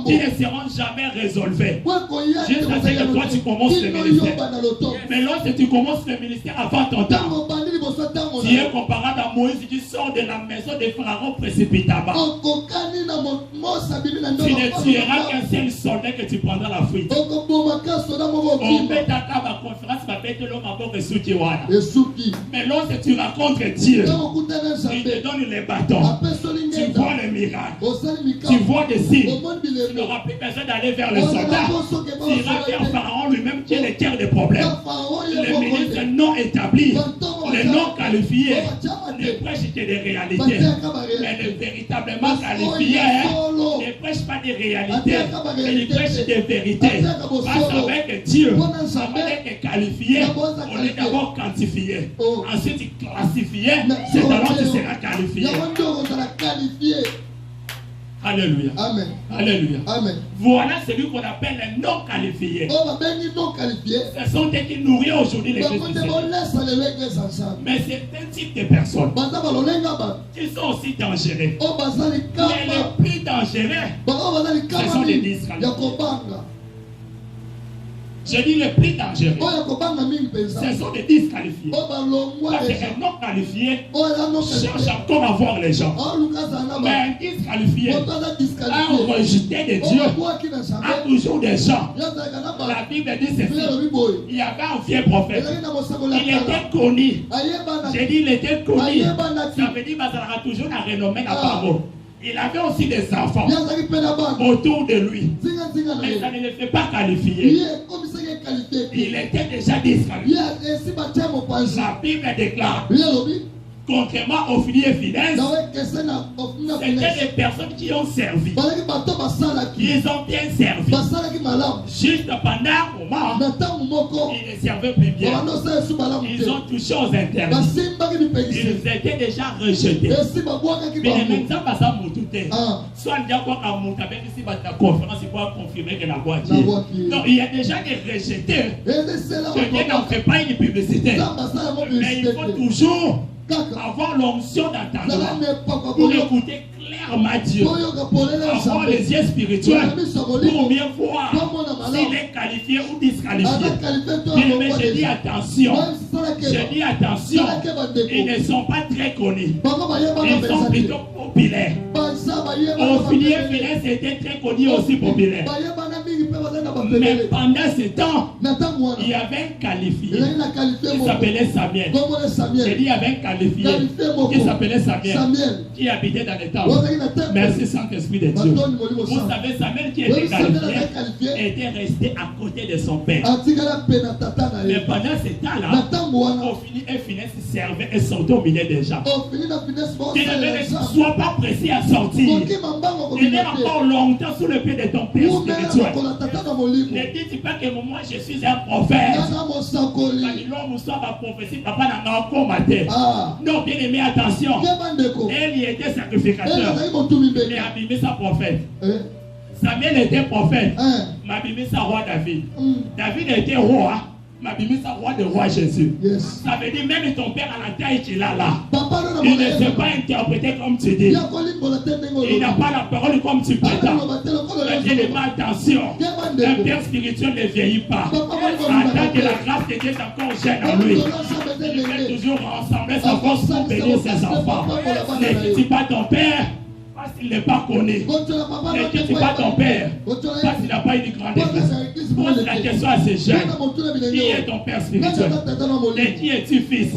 qui ne seront jamais résolvées jusqu'à ce que toi tu commences le ministère. Mais lorsque tu commences le ministère avant ton temps, tu es comparable à Moïse qui sort de la maison de Pharaon précipitamment. Tu ne tueras qu'un seul soldat que tu prendras la fuite. On met ta table à conférence, mais lorsque tu rencontres Dieu, il te donne les bâtons. Tu vois les miracles. Tu vois des signes. Tu n'auras plus besoin d'aller vers le soldat. Tu iras vers Pharaon lui-même qui est le cœur des problèmes. Les ministres non établis, les non qualifiés, ne prêchent que des réalités. Mais les véritablement qualifiés ne prêchent pas des réalités, mais ils prêchent des vérités. Parce qu'avec Dieu, avant d'être qualifié, on est d'abord quantifié. Ensuite classifié, c'est alors que tu seras qualifié. Alléluia. Amen. Alléluia. Amen. Voilà celui qu'on appelle les non qualifiés. Ce sont ceux qui nourrissent aujourd'hui l'église du Seigneur. Mais c'est un type de personnes qui sont aussi dangereux. Mais les plus dangereux, ce sont les disqualifiés. Je dis les plus dangereux. Ce sont des disqualifiés. Parce qu'un non qualifié cherche encore à voir les gens. Mais un disqualifié, un rejeté de Dieu, a toujours des gens. La Bible dit ceci. Il y avait un vieux prophète. Il était connu. J'ai dit il était connu. Ça veut dire qu'il aura toujours la renommée la parole. Il avait aussi des enfants autour de lui. Mais ça ne le fait pas qualifier. Il était déjà disqualifié. La Bible déclare, contrairement aux filles et Finesse, c'était des personnes qui ont servi. Ils ont bien servi. Juste pendant un moment, ils ne servaient plus bien. Ils ont touché aux interdits. Ils étaient déjà rejetés. Mais les mêmes gens passent à Moutouté. Soit il y a quoi à Moutouté, ici, la conférence, il faut confirmer que la voix est. Non, il y a déjà des rejetés. Quelqu'un n'en fait pas une publicité. Mais il faut toujours avoir l'onction d'entendre pour écouter clairement Dieu, avoir les yeux spirituels pour mieux voir s'il est qualifié ou disqualifié. Mais je dis attention, ils ne sont pas très connus, ils sont plutôt populaires. Au Finesse était très connu aussi populaire. Mais pendant ce temps, il y avait un qualifié qui s'appelait Samuel. J'ai dit il y avait un qualifié qui s'appelait Samuel, qui habitait dans les temps. Merci Saint-Esprit de Dieu. Vous savez, Samuel qui était qualifié était resté à côté de son père. Mais pendant ce temps-là, au Finesse servait et sortait au milieu des gens. Ne sois pas pressé à sortir. Il est encore longtemps sous le pied de ton père spirituel. Ne dites pas que moi je suis un prophète. Non, bien aimé, attention. Elle était sacrificateur. Mais Abimé sa prophète. Samuel était prophète. Mais Abimé sa roi David. David était roi. Mais sa roi de roi Jésus. Ça veut dire même ton père à la taille qu'il a là. Il ne sait pas interpréter comme tu dis. Il n'a pas la parole comme tu prétends. Mais attention. Un père spirituel ne vieillit pas. Attends que la grâce de Dieu est encore jeune en lui. Il fait toujours rassembler sa force pour bénir ses enfants. Ne dis pas ton père parce qu'il n'est pas connu. Ne dis pas ton père parce qu'il n'a pas une grande église. Pose la question à ces jeunes. Qui est ton père spirituel? Et qui es-tu fils?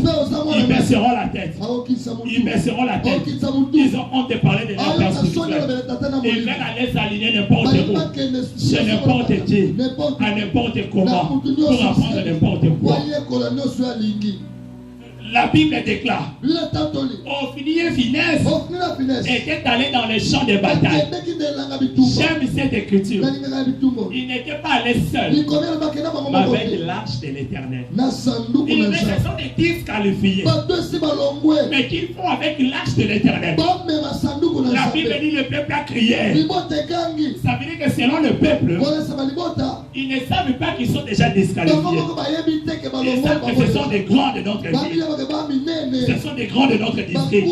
Ils baisseront la tête. Ils baisseront la tête. Ils ont honte de parler de leur père spirituel. Ils viennent aller s'aligner n'importe où. Chez n'importe qui. À n'importe comment. Pour apprendre n'importe quoi. La Bible déclare, Ophnié Finesse était allé dans les champs de bataille. J'aime cette écriture. Il n'était pas allé seul, mais avec l'arche de l'Éternel. Ce sont des disqualifiés, mais qu'ils font avec l'arche de l'Éternel. La Bible dit le peuple a crié. Ça veut dire que selon le peuple, ils ne savent pas qu'ils sont déjà disqualifiés. Ils savent que ce sont des grands de notre vie. Ce sont des grands de notre district.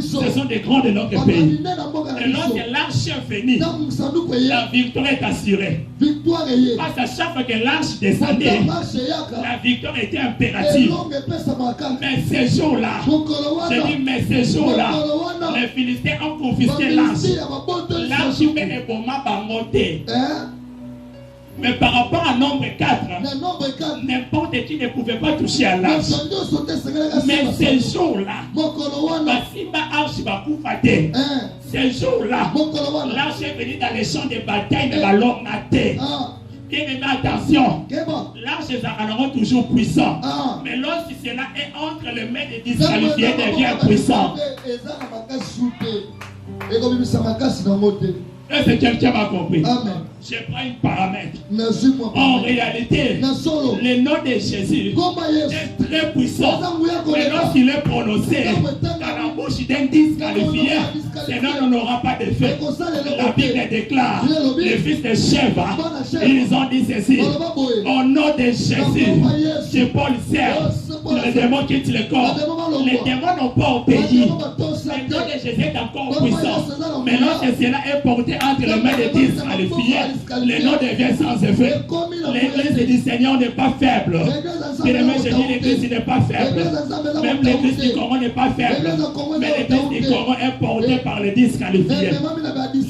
Ce sont des grands de notre pays. Et lorsque l'arche est venue, la victoire est assurée. Parce que chaque fois que l'arche descendait, la victoire était impérative. Mais ces jours-là, je dis, mais ces jours-là, les Philistins ont confisqué l'arche. L'arche est pour ma bangoté. Mais par rapport à nombre 4, n'importe qui ne pouvait pas toucher à l'arche. Mais ces jours-là, ces jours-là, l'arche est venue dans les champs de bataille de l'homme maté. Bien aimé, attention, l'arche est toujours puissant. Mais lorsque cela est entre les mains des disqualifiés, devient puissant. Est-ce que quelqu'un m'a compris? Amen. Je prends une paramètre. En réalité, le nom de Jésus est très puissant. Mais lorsqu'il est prononcé dans la bouche d'un disqualifié, ce nom n'aura pas d'effet. La Bible déclare, les fils de Sheva, ils ont dit ceci: au nom de Jésus, je Paul sert. Les démons quittent le corps. Les démons n'ont pas obéi. Le nom de Jésus est encore puissant. Mais lorsque cela est porté entre les mains des disqualifiés, le nom devient sans effet. L'église du Seigneur n'est pas faible. Je dis l'église n'est pas faible. Même l'église du Coran n'est pas faible. Mais l'église du Coran est portée par les disqualifiés.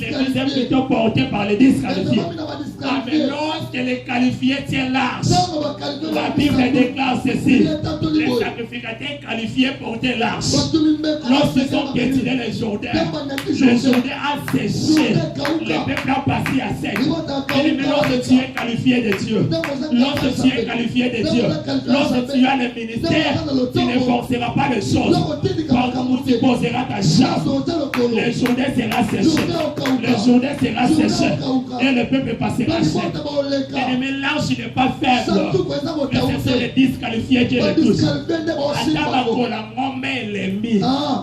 Les deuxièmes plutôt portés par les disqualifiés. Mais lorsque les qualifiés tiennent large, la Bible déclare ceci. Les sacrificateurs qualifiés portaient large. Lorsqu'ils ont piétiné les Jourdains, le Jourdain a séché. Le peuple a passé à sec. Et lorsque tu es qualifié de Dieu, lorsque tu es qualifié de Dieu, lorsque tu as le ministère, tu ne forceras pas les choses. Par contre, tu poseras ta jambe. Le Jourdain sera séché. Le Jourdain sera séché. Et le peuple passera sec. Et le mélange n'est pas faible. Mais ce sont les disqualifiés qui le touchent.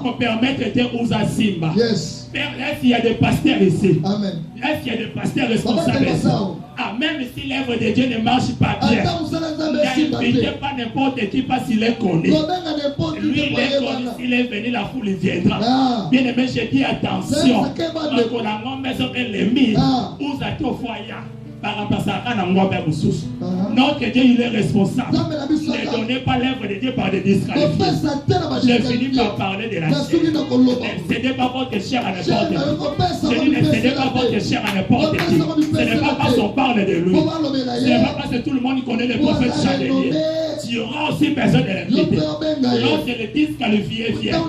Pour permettre de Ouza Simba. Est-ce qu'il y a des pasteurs ici? Amen. Est-ce qu'il y a des pasteurs responsables ici? Ah, même si l'œuvre de Dieu ne marche pas bien, n'invitez pas n'importe qui parce qu'il est connu. Lui, il est connu, s'il est venu, la foule viendra. Bien aimé, je dis attention. Quand la maison est l'ennemi, Ouza Tofoya. Notre Dieu, il est responsable. Ne donnez pas l'œuvre de Dieu par des disqualifiés. Je finis par parler de la chair. Ne cédez pas votre chair à n'importe qui. Je dis ne cédez pas votre chair à n'importe qui. Ce n'est pas parce qu'on parle de lui. Ce n'est pas parce que tout le monde connaît le prophète Chandelier. Tu auras aussi besoin de l'inviter. Lorsque le disqualifié vient,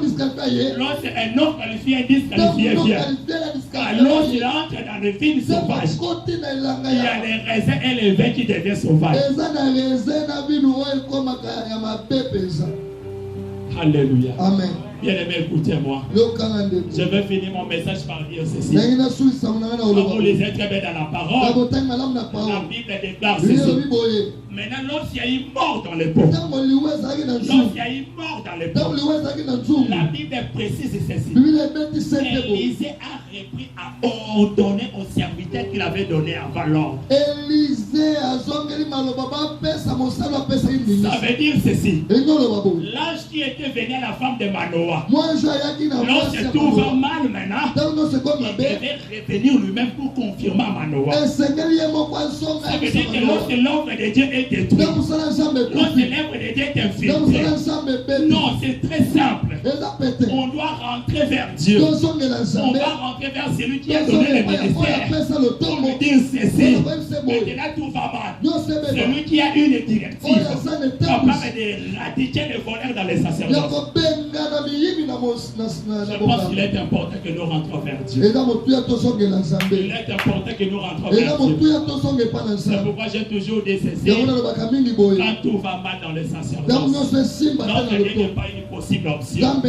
lorsque un autre qualifié est disqualifié vient, alors il entre dans le film sauvage. Il y a les raisins et les vins qui deviennent sauvages. Alléluia. Amen. Bien-aimé, écoutez-moi. Je vais finir mon message par dire ceci. Quand vous lisez très bien dans la parole, la Bible déclare ceci. Maintenant, lorsqu'il y a eu mort dans les pauvres, lorsqu'il y a eu mort dans les pauvres, la Bible précise ceci. Élisée a repris à ordonner au serviteur qu'il avait donné avant l'ordre. Ça veut dire ceci. L'ange qui était venu à la femme de Manoah, lorsque tout va mal maintenant, il devait revenir lui-même pour confirmer à Manoah. Ça veut dire que lorsque l'œuvre de Dieu est détruite, lorsque l'œuvre de Dieu est infiltrée, non, c'est très simple. On doit rentrer vers Dieu. On va rentrer vers celui qui a donné le ministère pour lui dire ceci. Maintenant tout va mal. Celui qui a une directive capable de radiquer les voleurs dans les sacerdoces. Je pense qu'il est important que nous rentrons vers Dieu. Il est important que nous rentrons vers Dieu. C'est pourquoi j'ai toujours dit ceci. Quand tout va mal dans les sacerdoces, notre Dieu n'est pas une possible option,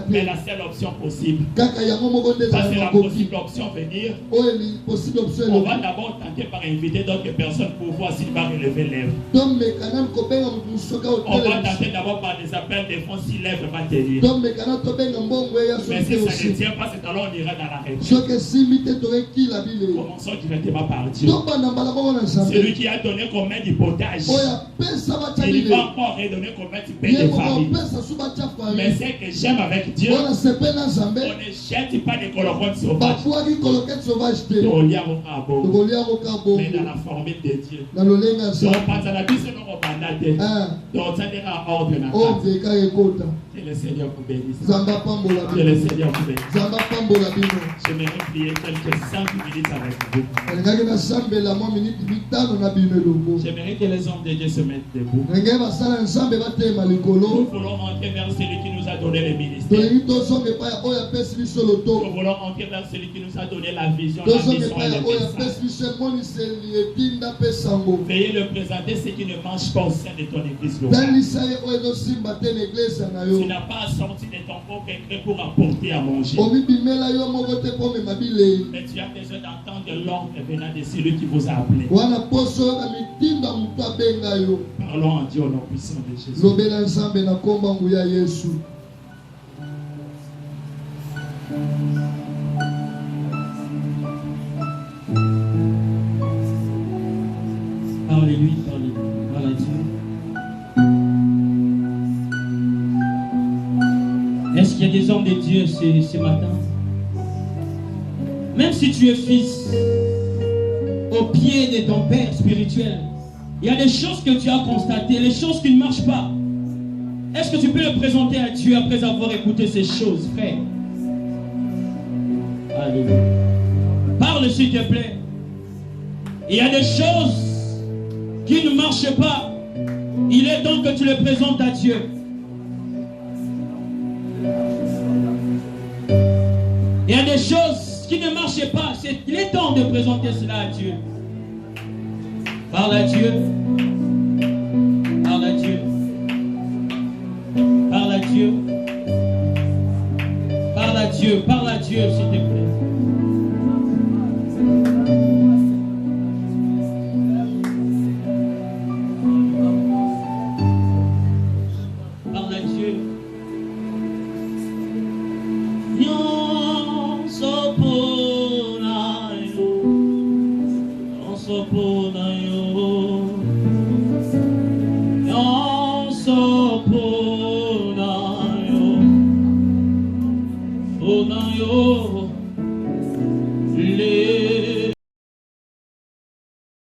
mais la seule option possible. Parce que la possible option venir, on va d'abord tenter par inviter d'autres personnes pour voir s'il va relever l'œuvre. On va tenter d'abord par des appels de fonds si l'œuvre va tenir. Mais si ça ne tient pas, c'est alors on ira dans la réponse. Commençons directement par Dieu. Celui qui a donné combien d'hypothèses, il va encore redonner combien tu payes de famille. Mais ce que j'aime avec Dieu, on ne jette pas des colocones sauvages. Mais dans la formule de Dieu. Donc, pendant la vie, c'est notre bandade. Donc, ça sera ordre. Que le Seigneur vous bénisse. Que le Seigneur vous bénisse. J'aimerais prier quelques 5 minutes avec vous. J'aimerais que les hommes de Dieu se mettent debout. Nous voulons entrer vers celui qui nous a donné le ministère. Nous voulons entrer vers celui qui nous a donné la vision, la mission et le message. Veuillez le présenter ce qui ne marche pas au sein de ton église locale. Tu n'as pas sorti de ton propre écrit pour apporter à manger. Mais tu as besoin d'entendre l'ordre venant de celui qui vous a appelé. Parlons en Dieu au nom puissant de Jésus. Parlez-lui, parlez-lui. Parlez Dieu. Est-ce qu'il y a des hommes de Dieu ce matin? Même si tu es fils, au pied de ton père spirituel, il y a des choses que tu as constatées, les choses qui ne marchent pas. Est-ce que tu peux le présenter à Dieu après avoir écouté ces choses, frère? Alléluia. Parle s'il te plaît. Il y a des choses qui ne marchent pas. Il est temps que tu les présentes à Dieu. Il y a des choses qui ne marchent pas. Il est temps de présenter cela à Dieu. Parle à Dieu. Parle à Dieu. Parle à Dieu. Parle à Dieu. Parle à Dieu, s'il te plaît. Les